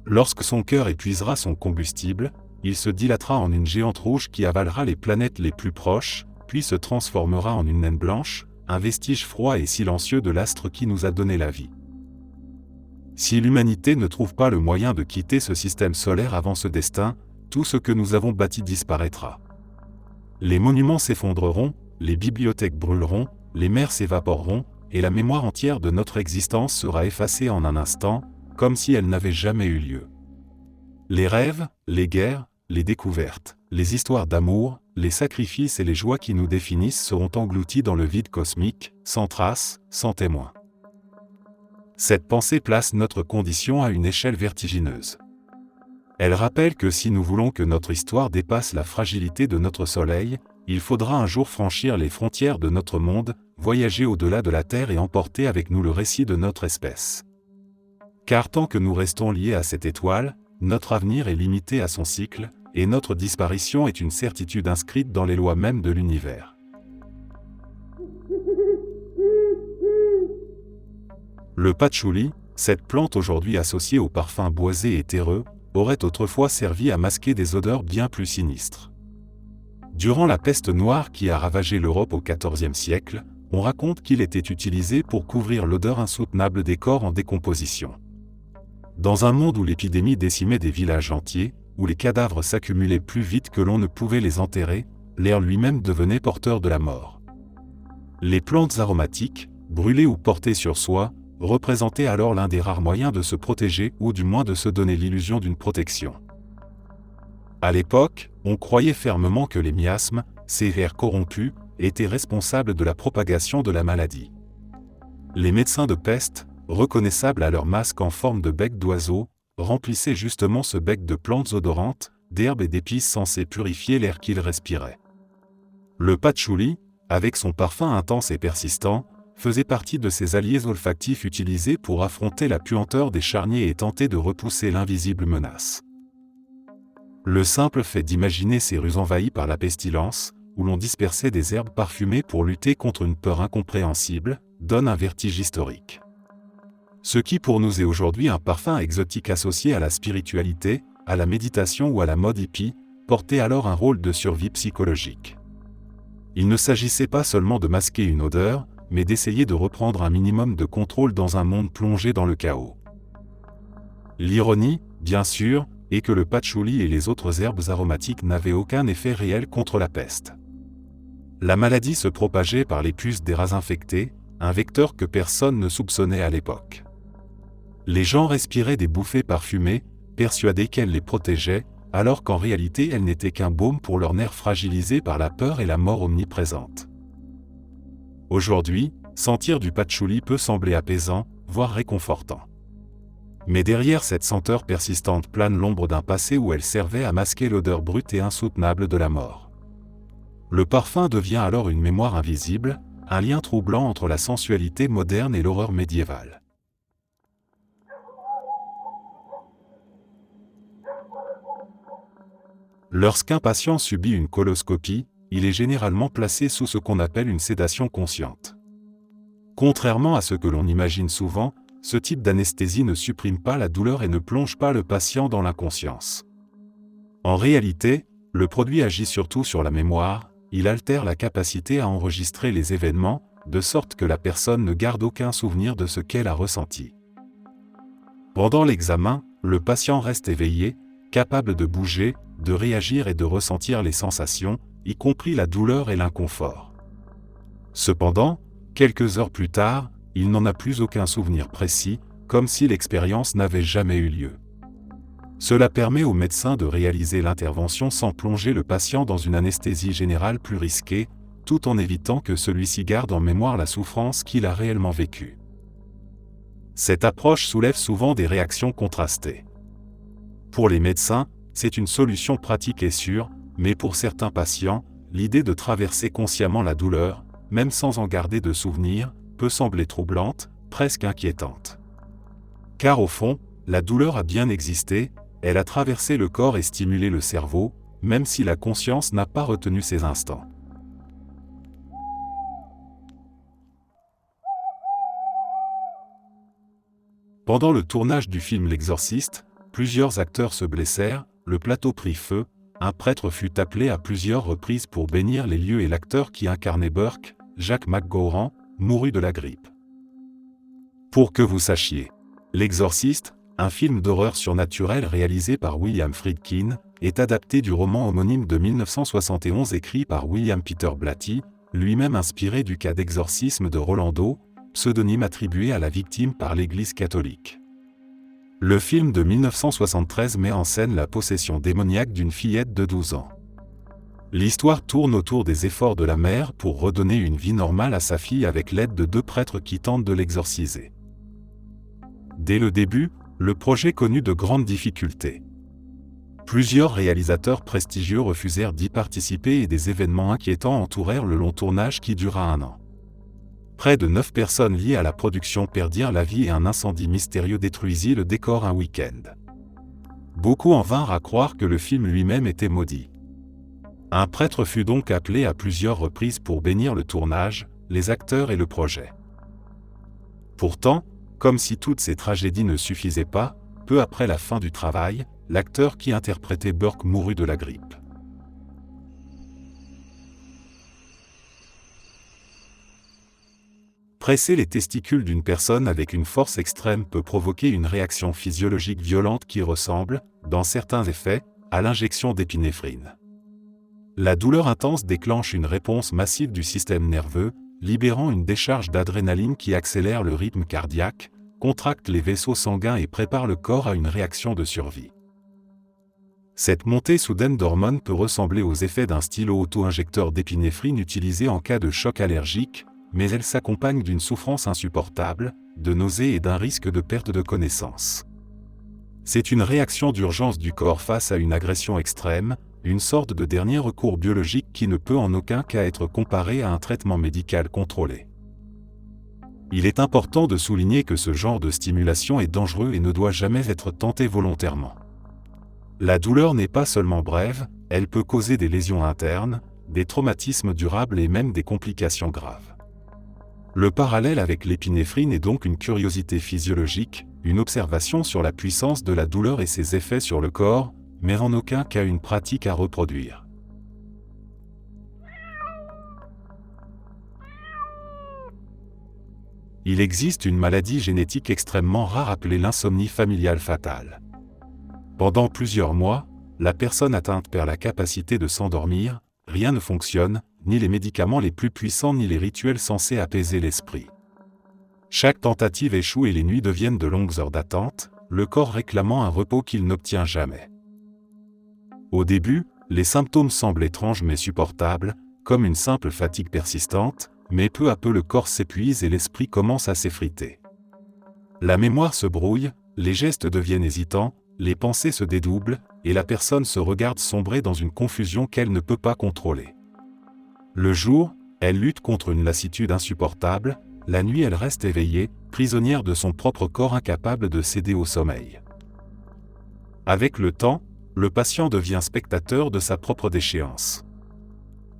Lorsque son cœur épuisera son combustible, il se dilatera en une géante rouge qui avalera les planètes les plus proches, puis se transformera en une naine blanche, un vestige froid et silencieux de l'astre qui nous a donné la vie. Si l'humanité ne trouve pas le moyen de quitter ce système solaire avant ce destin, tout ce que nous avons bâti disparaîtra. Les monuments s'effondreront, les bibliothèques brûleront, les mers s'évaporeront, et la mémoire entière de notre existence sera effacée en un instant, comme si elle n'avait jamais eu lieu. Les rêves, les guerres, les découvertes, les histoires d'amour, les sacrifices et les joies qui nous définissent seront engloutis dans le vide cosmique, sans trace, sans témoin. Cette pensée place notre condition à une échelle vertigineuse. Elle rappelle que si nous voulons que notre histoire dépasse la fragilité de notre Soleil, il faudra un jour franchir les frontières de notre monde, voyager au-delà de la Terre et emporter avec nous le récit de notre espèce. Car tant que nous restons liés à cette étoile, notre avenir est limité à son cycle, et notre disparition est une certitude inscrite dans les lois mêmes de l'univers. Le patchouli, cette plante aujourd'hui associée aux parfums boisés et terreux, aurait autrefois servi à masquer des odeurs bien plus sinistres. Durant la peste noire qui a ravagé l'Europe au XIVe siècle, on raconte qu'il était utilisé pour couvrir l'odeur insoutenable des corps en décomposition. Dans un monde où l'épidémie décimait des villages entiers, où les cadavres s'accumulaient plus vite que l'on ne pouvait les enterrer, l'air lui-même devenait porteur de la mort. Les plantes aromatiques, brûlées ou portées sur soi, représentaient alors l'un des rares moyens de se protéger ou du moins de se donner l'illusion d'une protection. À l'époque, on croyait fermement que les miasmes, ces vers corrompus, étaient responsables de la propagation de la maladie. Les médecins de peste, reconnaissables à leur masque en forme de bec d'oiseau, remplissaient justement ce bec de plantes odorantes, d'herbes et d'épices censées purifier l'air qu'ils respiraient. Le patchouli, avec son parfum intense et persistant, faisait partie de ces alliés olfactifs utilisés pour affronter la puanteur des charniers et tenter de repousser l'invisible menace. Le simple fait d'imaginer ces rues envahies par la pestilence, où l'on dispersait des herbes parfumées pour lutter contre une peur incompréhensible, donne un vertige historique. Ce qui pour nous est aujourd'hui un parfum exotique associé à la spiritualité, à la méditation ou à la mode hippie, portait alors un rôle de survie psychologique. Il ne s'agissait pas seulement de masquer une odeur, mais d'essayer de reprendre un minimum de contrôle dans un monde plongé dans le chaos. L'ironie, bien sûr, est que le patchouli et les autres herbes aromatiques n'avaient aucun effet réel contre la peste. La maladie se propageait par les puces des rats infectés, un vecteur que personne ne soupçonnait à l'époque. Les gens respiraient des bouffées parfumées, persuadés qu'elles les protégeaient, alors qu'en réalité elles n'étaient qu'un baume pour leurs nerfs fragilisés par la peur et la mort omniprésente. Aujourd'hui, sentir du patchouli peut sembler apaisant, voire réconfortant. Mais derrière cette senteur persistante plane l'ombre d'un passé où elle servait à masquer l'odeur brute et insoutenable de la mort. Le parfum devient alors une mémoire invisible, un lien troublant entre la sensualité moderne et l'horreur médiévale. Lorsqu'un patient subit une coloscopie, il est généralement placé sous ce qu'on appelle une sédation consciente. Contrairement à ce que l'on imagine souvent, ce type d'anesthésie ne supprime pas la douleur et ne plonge pas le patient dans l'inconscience. En réalité, le produit agit surtout sur la mémoire, il altère la capacité à enregistrer les événements, de sorte que la personne ne garde aucun souvenir de ce qu'elle a ressenti. Pendant l'examen, le patient reste éveillé, capable de bouger, de réagir et de ressentir les sensations, y compris la douleur et l'inconfort. Cependant, quelques heures plus tard, il n'en a plus aucun souvenir précis, comme si l'expérience n'avait jamais eu lieu. Cela permet au médecin de réaliser l'intervention sans plonger le patient dans une anesthésie générale plus risquée, tout en évitant que celui-ci garde en mémoire la souffrance qu'il a réellement vécue. Cette approche soulève souvent des réactions contrastées. Pour les médecins, c'est une solution pratique et sûre, mais pour certains patients, l'idée de traverser consciemment la douleur, même sans en garder de souvenir, peut sembler troublante, presque inquiétante. Car au fond, la douleur a bien existé, elle a traversé le corps et stimulé le cerveau, même si la conscience n'a pas retenu ces instants. Pendant le tournage du film L'Exorciste, plusieurs acteurs se blessèrent, le plateau prit feu, un prêtre fut appelé à plusieurs reprises pour bénir les lieux et l'acteur qui incarnait Burke, Jacques McGowran, mourut de la grippe. Pour que vous sachiez, L'Exorciste, un film d'horreur surnaturelle réalisé par William Friedkin, est adapté du roman homonyme de 1971 écrit par William Peter Blatty, lui-même inspiré du cas d'exorcisme de Rolando, pseudonyme attribué à la victime par l'Église catholique. Le film de 1973 met en scène la possession démoniaque d'une fillette de 12 ans. L'histoire tourne autour des efforts de la mère pour redonner une vie normale à sa fille avec l'aide de deux prêtres qui tentent de l'exorciser. Dès le début, le projet connut de grandes difficultés. Plusieurs réalisateurs prestigieux refusèrent d'y participer et des événements inquiétants entourèrent le long tournage qui dura 1 an. Près de 9 personnes liées à la production perdirent la vie et un incendie mystérieux détruisit le décor un week-end. Beaucoup en vinrent à croire que le film lui-même était maudit. Un prêtre fut donc appelé à plusieurs reprises pour bénir le tournage, les acteurs et le projet. Pourtant, comme si toutes ces tragédies ne suffisaient pas, peu après la fin du travail, l'acteur qui interprétait Burke mourut de la grippe. Presser les testicules d'une personne avec une force extrême peut provoquer une réaction physiologique violente qui ressemble, dans certains effets, à l'injection d'épinéphrine. La douleur intense déclenche une réponse massive du système nerveux, libérant une décharge d'adrénaline qui accélère le rythme cardiaque, contracte les vaisseaux sanguins et prépare le corps à une réaction de survie. Cette montée soudaine d'hormones peut ressembler aux effets d'un stylo auto-injecteur d'épinéphrine utilisé en cas de choc allergique, mais elle s'accompagne d'une souffrance insupportable, de nausées et d'un risque de perte de connaissance. C'est une réaction d'urgence du corps face à une agression extrême, une sorte de dernier recours biologique qui ne peut en aucun cas être comparé à un traitement médical contrôlé. Il est important de souligner que ce genre de stimulation est dangereux et ne doit jamais être tenté volontairement. La douleur n'est pas seulement brève, elle peut causer des lésions internes, des traumatismes durables et même des complications graves. Le parallèle avec l'épinéphrine est donc une curiosité physiologique, une observation sur la puissance de la douleur et ses effets sur le corps, mais en aucun cas une pratique à reproduire. Il existe une maladie génétique extrêmement rare appelée l'insomnie familiale fatale. Pendant plusieurs mois, la personne atteinte perd la capacité de s'endormir, rien ne fonctionne, ni les médicaments les plus puissants ni les rituels censés apaiser l'esprit. Chaque tentative échoue et les nuits deviennent de longues heures d'attente, le corps réclamant un repos qu'il n'obtient jamais. Au début, les symptômes semblent étranges mais supportables, comme une simple fatigue persistante, mais peu à peu le corps s'épuise et l'esprit commence à s'effriter. La mémoire se brouille, les gestes deviennent hésitants, les pensées se dédoublent, et la personne se regarde sombrer dans une confusion qu'elle ne peut pas contrôler. Le jour, elle lutte contre une lassitude insupportable, la nuit elle reste éveillée, prisonnière de son propre corps incapable de céder au sommeil. Avec le temps, le patient devient spectateur de sa propre déchéance.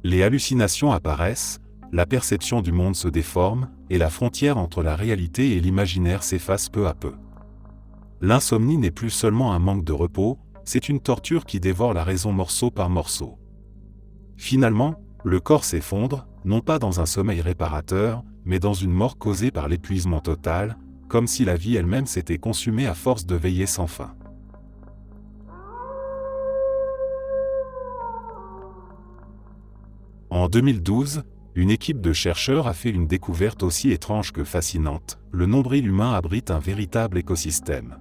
Les hallucinations apparaissent, la perception du monde se déforme, et la frontière entre la réalité et l'imaginaire s'efface peu à peu. L'insomnie n'est plus seulement un manque de repos, c'est une torture qui dévore la raison morceau par morceau. Finalement, le corps s'effondre, non pas dans un sommeil réparateur, mais dans une mort causée par l'épuisement total, comme si la vie elle-même s'était consumée à force de veiller sans fin. En 2012, une équipe de chercheurs a fait une découverte aussi étrange que fascinante, le nombril humain abrite un véritable écosystème.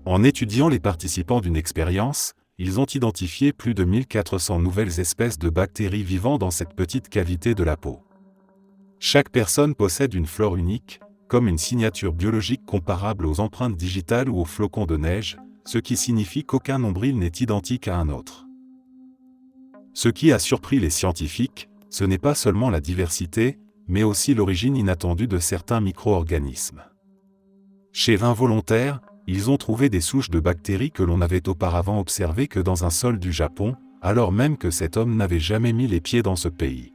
En étudiant les participants d'une expérience, ils ont identifié plus de 1400 nouvelles espèces de bactéries vivant dans cette petite cavité de la peau. Chaque personne possède une flore unique, comme une signature biologique comparable aux empreintes digitales ou aux flocons de neige, ce qui signifie qu'aucun nombril n'est identique à un autre. Ce qui a surpris les scientifiques, ce n'est pas seulement la diversité, mais aussi l'origine inattendue de certains micro-organismes. Chez un volontaire, ils ont trouvé des souches de bactéries que l'on n'avait auparavant observées que dans un sol du Japon, alors même que cet homme n'avait jamais mis les pieds dans ce pays.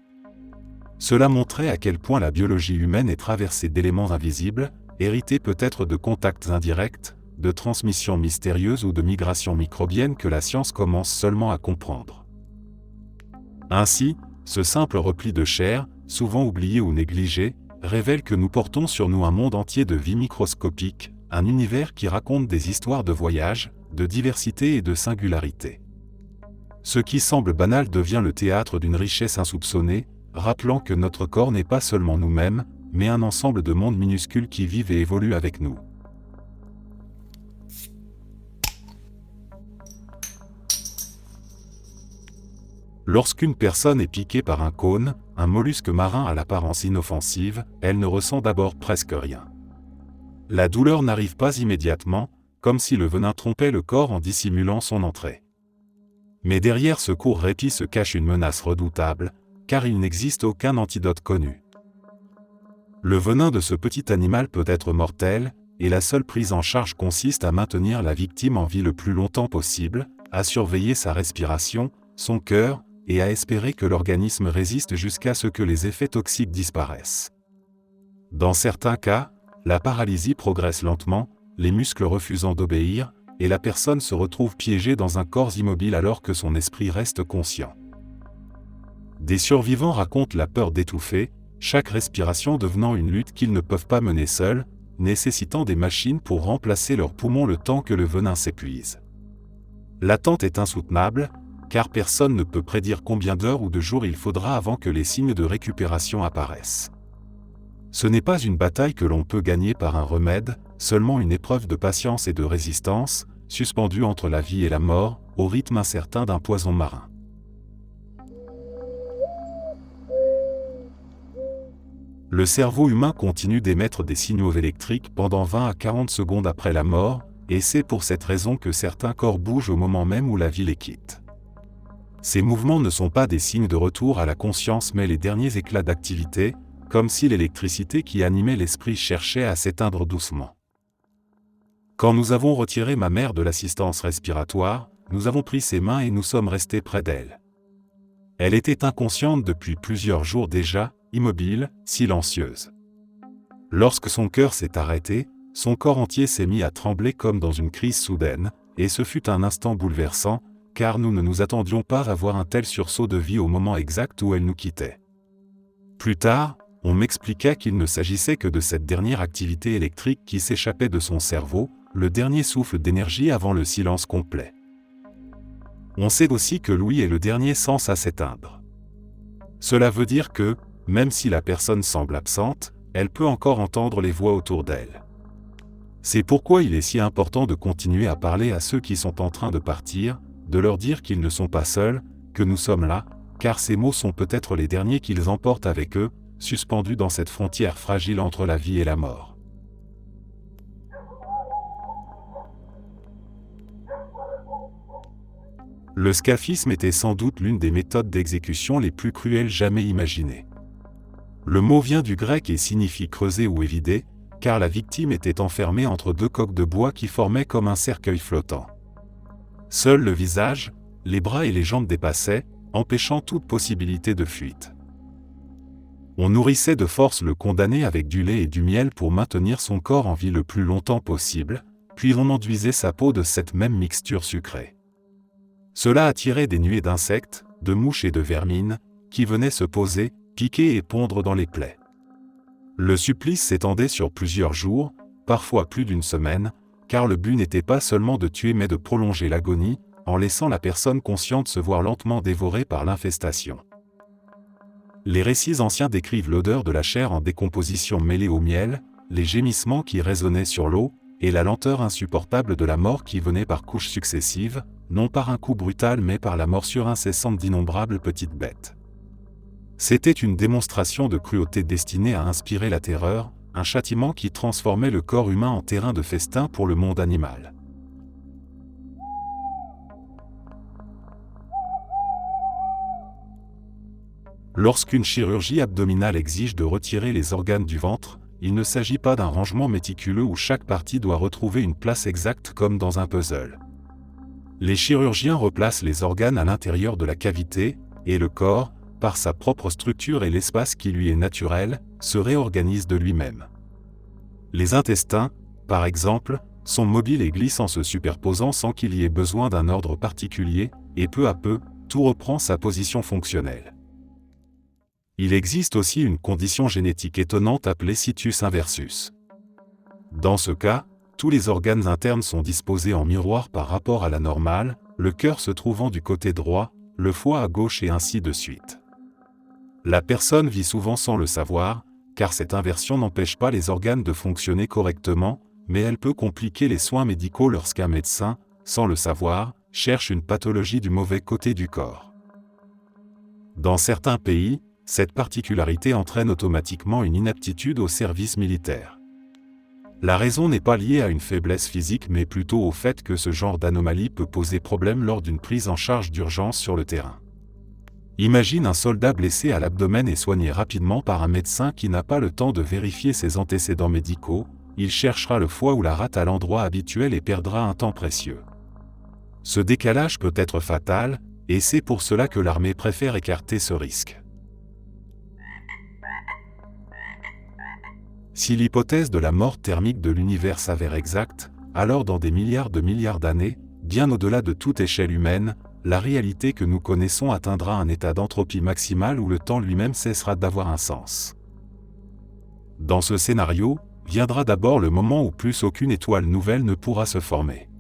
Cela montrait à quel point la biologie humaine est traversée d'éléments invisibles, hérités peut-être de contacts indirects, de transmissions mystérieuses ou de migrations microbiennes que la science commence seulement à comprendre. Ainsi, ce simple repli de chair, souvent oublié ou négligé, révèle que nous portons sur nous un monde entier de vie microscopique, un univers qui raconte des histoires de voyage, de diversité et de singularité. Ce qui semble banal devient le théâtre d'une richesse insoupçonnée, rappelant que notre corps n'est pas seulement nous-mêmes, mais un ensemble de mondes minuscules qui vivent et évoluent avec nous. Lorsqu'une personne est piquée par un cône, un mollusque marin à l'apparence inoffensive, elle ne ressent d'abord presque rien. La douleur n'arrive pas immédiatement, comme si le venin trompait le corps en dissimulant son entrée. Mais derrière ce court répit se cache une menace redoutable, car il n'existe aucun antidote connu. Le venin de ce petit animal peut être mortel, et la seule prise en charge consiste à maintenir la victime en vie le plus longtemps possible, à surveiller sa respiration, son cœur, et à espérer que l'organisme résiste jusqu'à ce que les effets toxiques disparaissent. Dans certains cas, la paralysie progresse lentement, les muscles refusant d'obéir, et la personne se retrouve piégée dans un corps immobile alors que son esprit reste conscient. Des survivants racontent la peur d'étouffer, chaque respiration devenant une lutte qu'ils ne peuvent pas mener seuls, nécessitant des machines pour remplacer leurs poumons le temps que le venin s'épuise. L'attente est insoutenable, car personne ne peut prédire combien d'heures ou de jours il faudra avant que les signes de récupération apparaissent. Ce n'est pas une bataille que l'on peut gagner par un remède, seulement une épreuve de patience et de résistance, suspendue entre la vie et la mort, au rythme incertain d'un poison marin. Le cerveau humain continue d'émettre des signaux électriques pendant 20 à 40 secondes après la mort, et c'est pour cette raison que certains corps bougent au moment même où la vie les quitte. Ces mouvements ne sont pas des signes de retour à la conscience mais les derniers éclats d'activité, comme si l'électricité qui animait l'esprit cherchait à s'éteindre doucement. Quand nous avons retiré ma mère de l'assistance respiratoire, nous avons pris ses mains et nous sommes restés près d'elle. Elle était inconsciente depuis plusieurs jours déjà, immobile, silencieuse. Lorsque son cœur s'est arrêté, son corps entier s'est mis à trembler comme dans une crise soudaine, et ce fut un instant bouleversant, car nous ne nous attendions pas à voir un tel sursaut de vie au moment exact où elle nous quittait. Plus tard, on m'expliqua qu'il ne s'agissait que de cette dernière activité électrique qui s'échappait de son cerveau, le dernier souffle d'énergie avant le silence complet. On sait aussi que l'ouïe est le dernier sens à s'éteindre. Cela veut dire que, même si la personne semble absente, elle peut encore entendre les voix autour d'elle. C'est pourquoi il est si important de continuer à parler à ceux qui sont en train de partir, de leur dire qu'ils ne sont pas seuls, que nous sommes là, car ces mots sont peut-être les derniers qu'ils emportent avec eux, suspendus dans cette frontière fragile entre la vie et la mort. Le scaphisme était sans doute l'une des méthodes d'exécution les plus cruelles jamais imaginées. Le mot vient du grec et signifie creuser ou évider, car la victime était enfermée entre deux coques de bois qui formaient comme un cercueil flottant. Seul le visage, les bras et les jambes dépassaient, empêchant toute possibilité de fuite. On nourrissait de force le condamné avec du lait et du miel pour maintenir son corps en vie le plus longtemps possible, puis on enduisait sa peau de cette même mixture sucrée. Cela attirait des nuées d'insectes, de mouches et de vermines, qui venaient se poser, piquer et pondre dans les plaies. Le supplice s'étendait sur plusieurs jours, parfois plus d'une semaine, car le but n'était pas seulement de tuer mais de prolonger l'agonie, en laissant la personne consciente se voir lentement dévorée par l'infestation. Les récits anciens décrivent l'odeur de la chair en décomposition mêlée au miel, les gémissements qui résonnaient sur l'eau, et la lenteur insupportable de la mort qui venait par couches successives, non par un coup brutal mais par la morsure incessante d'innombrables petites bêtes. C'était une démonstration de cruauté destinée à inspirer la terreur, un châtiment qui transformait le corps humain en terrain de festin pour le monde animal. Lorsqu'une chirurgie abdominale exige de retirer les organes du ventre, il ne s'agit pas d'un rangement méticuleux où chaque partie doit retrouver une place exacte comme dans un puzzle. Les chirurgiens replacent les organes à l'intérieur de la cavité, et le corps, par sa propre structure et l'espace qui lui est naturel, se réorganise de lui-même. Les intestins, par exemple, sont mobiles et glissent en se superposant sans qu'il y ait besoin d'un ordre particulier, et peu à peu, tout reprend sa position fonctionnelle. Il existe aussi une condition génétique étonnante appelée situs inversus. Dans ce cas, tous les organes internes sont disposés en miroir par rapport à la normale, le cœur se trouvant du côté droit, le foie à gauche et ainsi de suite. La personne vit souvent sans le savoir, car cette inversion n'empêche pas les organes de fonctionner correctement, mais elle peut compliquer les soins médicaux lorsqu'un médecin, sans le savoir, cherche une pathologie du mauvais côté du corps. Dans certains pays, cette particularité entraîne automatiquement une inaptitude au service militaire. La raison n'est pas liée à une faiblesse physique mais plutôt au fait que ce genre d'anomalie peut poser problème lors d'une prise en charge d'urgence sur le terrain. Imagine un soldat blessé à l'abdomen et soigné rapidement par un médecin qui n'a pas le temps de vérifier ses antécédents médicaux, il cherchera le foie ou la rate à l'endroit habituel et perdra un temps précieux. Ce décalage peut être fatal, et c'est pour cela que l'armée préfère écarter ce risque. Si l'hypothèse de la mort thermique de l'univers s'avère exacte, alors dans des milliards de milliards d'années, bien au-delà de toute échelle humaine, la réalité que nous connaissons atteindra un état d'entropie maximale où le temps lui-même cessera d'avoir un sens. Dans ce scénario, viendra d'abord le moment où plus aucune étoile nouvelle ne pourra se former.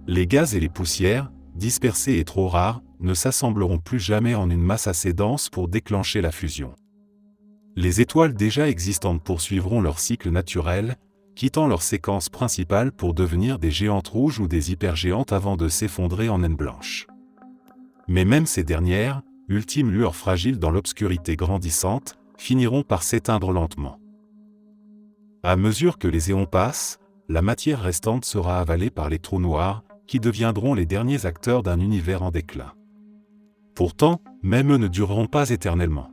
Les gaz et les poussières, dispersés et trop rares, ne s'assembleront plus jamais en une masse assez dense pour déclencher la fusion. Les étoiles déjà existantes poursuivront leur cycle naturel, quittant leur séquence principale pour devenir des géantes rouges ou des hypergéantes avant de s'effondrer en naines blanches. Mais même ces dernières, ultimes lueurs fragiles dans l'obscurité grandissante, finiront par s'éteindre lentement. À mesure que les éons passent, la matière restante sera avalée par les trous noirs, qui deviendront les derniers acteurs d'un univers en déclin. Pourtant, même eux ne dureront pas éternellement.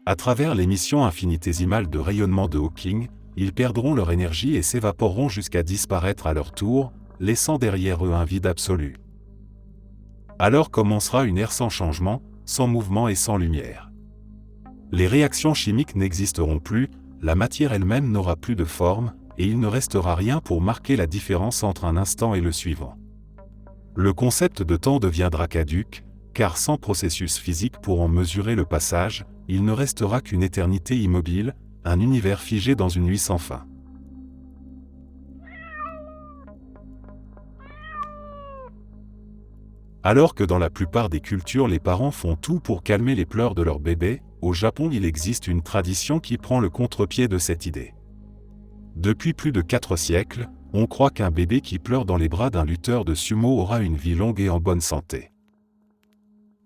À travers l'émission infinitésimale de rayonnement de Hawking, ils perdront leur énergie et s'évaporeront jusqu'à disparaître à leur tour, laissant derrière eux un vide absolu. Alors commencera une ère sans changement, sans mouvement et sans lumière. Les réactions chimiques n'existeront plus, la matière elle-même n'aura plus de forme, et il ne restera rien pour marquer la différence entre un instant et le suivant. Le concept de temps deviendra caduc, car sans processus physique pour en mesurer le passage, il ne restera qu'une éternité immobile, un univers figé dans une nuit sans fin. Alors que dans la plupart des cultures les parents font tout pour calmer les pleurs de leur bébé, au Japon il existe une tradition qui prend le contre-pied de cette idée. Depuis plus de 4 siècles, on croit qu'un bébé qui pleure dans les bras d'un lutteur de sumo aura une vie longue et en bonne santé.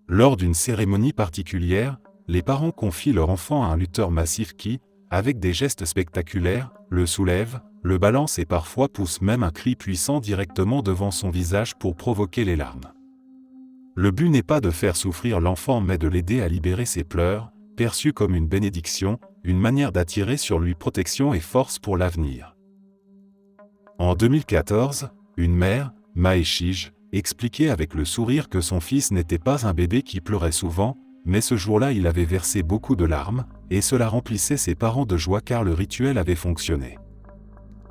Lors d'une cérémonie particulière, les parents confient leur enfant à un lutteur massif qui, avec des gestes spectaculaires, le soulève, le balance et parfois pousse même un cri puissant directement devant son visage pour provoquer les larmes. Le but n'est pas de faire souffrir l'enfant mais de l'aider à libérer ses pleurs, perçus comme une bénédiction, une manière d'attirer sur lui protection et force pour l'avenir. En 2014, une mère, Mae Shige, expliquait avec le sourire que son fils n'était pas un bébé qui pleurait souvent, mais ce jour-là il avait versé beaucoup de larmes, et cela remplissait ses parents de joie car le rituel avait fonctionné.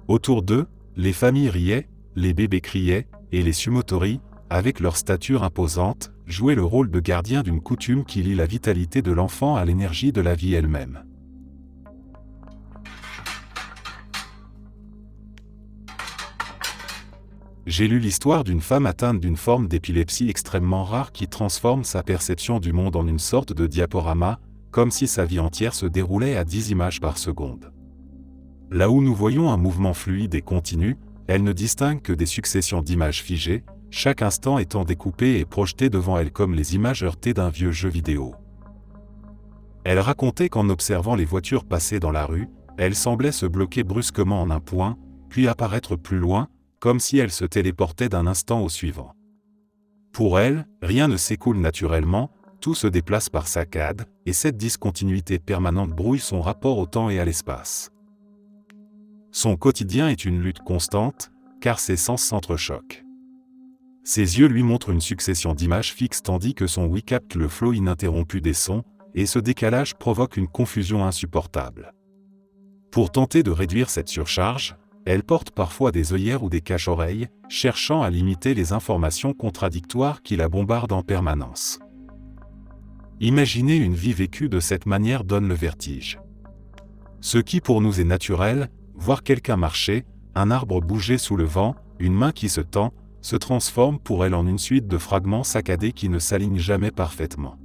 Autour d'eux, les familles riaient, les bébés criaient, et les sumotori, avec leur stature imposante, jouaient le rôle de gardien d'une coutume qui lie la vitalité de l'enfant à l'énergie de la vie elle-même. J'ai lu l'histoire d'une femme atteinte d'une forme d'épilepsie extrêmement rare qui transforme sa perception du monde en une sorte de diaporama, comme si sa vie entière se déroulait à 10 images par seconde. Là où nous voyons un mouvement fluide et continu, elle ne distingue que des successions d'images figées, chaque instant étant découpé et projeté devant elle comme les images heurtées d'un vieux jeu vidéo. Elle racontait qu'en observant les voitures passer dans la rue, elle semblait se bloquer brusquement en un point, puis apparaître plus loin, comme si elle se téléportait d'un instant au suivant. Pour elle, rien ne s'écoule naturellement, tout se déplace par saccades, et cette discontinuité permanente brouille son rapport au temps et à l'espace. Son quotidien est une lutte constante, car ses sens s'entrechoquent. Ses yeux lui montrent une succession d'images fixes tandis que son ouïe capte le flot ininterrompu des sons, et ce décalage provoque une confusion insupportable. Pour tenter de réduire cette surcharge, elle porte parfois des œillères ou des cache-oreilles, cherchant à limiter les informations contradictoires qui la bombardent en permanence. Imaginer une vie vécue de cette manière donne le vertige. Ce qui pour nous est naturel, voir quelqu'un marcher, un arbre bouger sous le vent, une main qui se tend, se transforme pour elle en une suite de fragments saccadés qui ne s'alignent jamais parfaitement.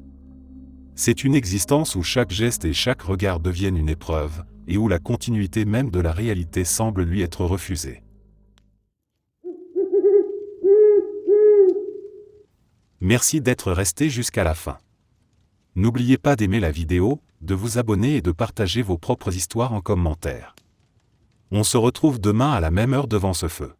C'est une existence où chaque geste et chaque regard deviennent une épreuve, et où la continuité même de la réalité semble lui être refusée. Merci d'être resté jusqu'à la fin. N'oubliez pas d'aimer la vidéo, de vous abonner et de partager vos propres histoires en commentaire. On se retrouve demain à la même heure devant ce feu.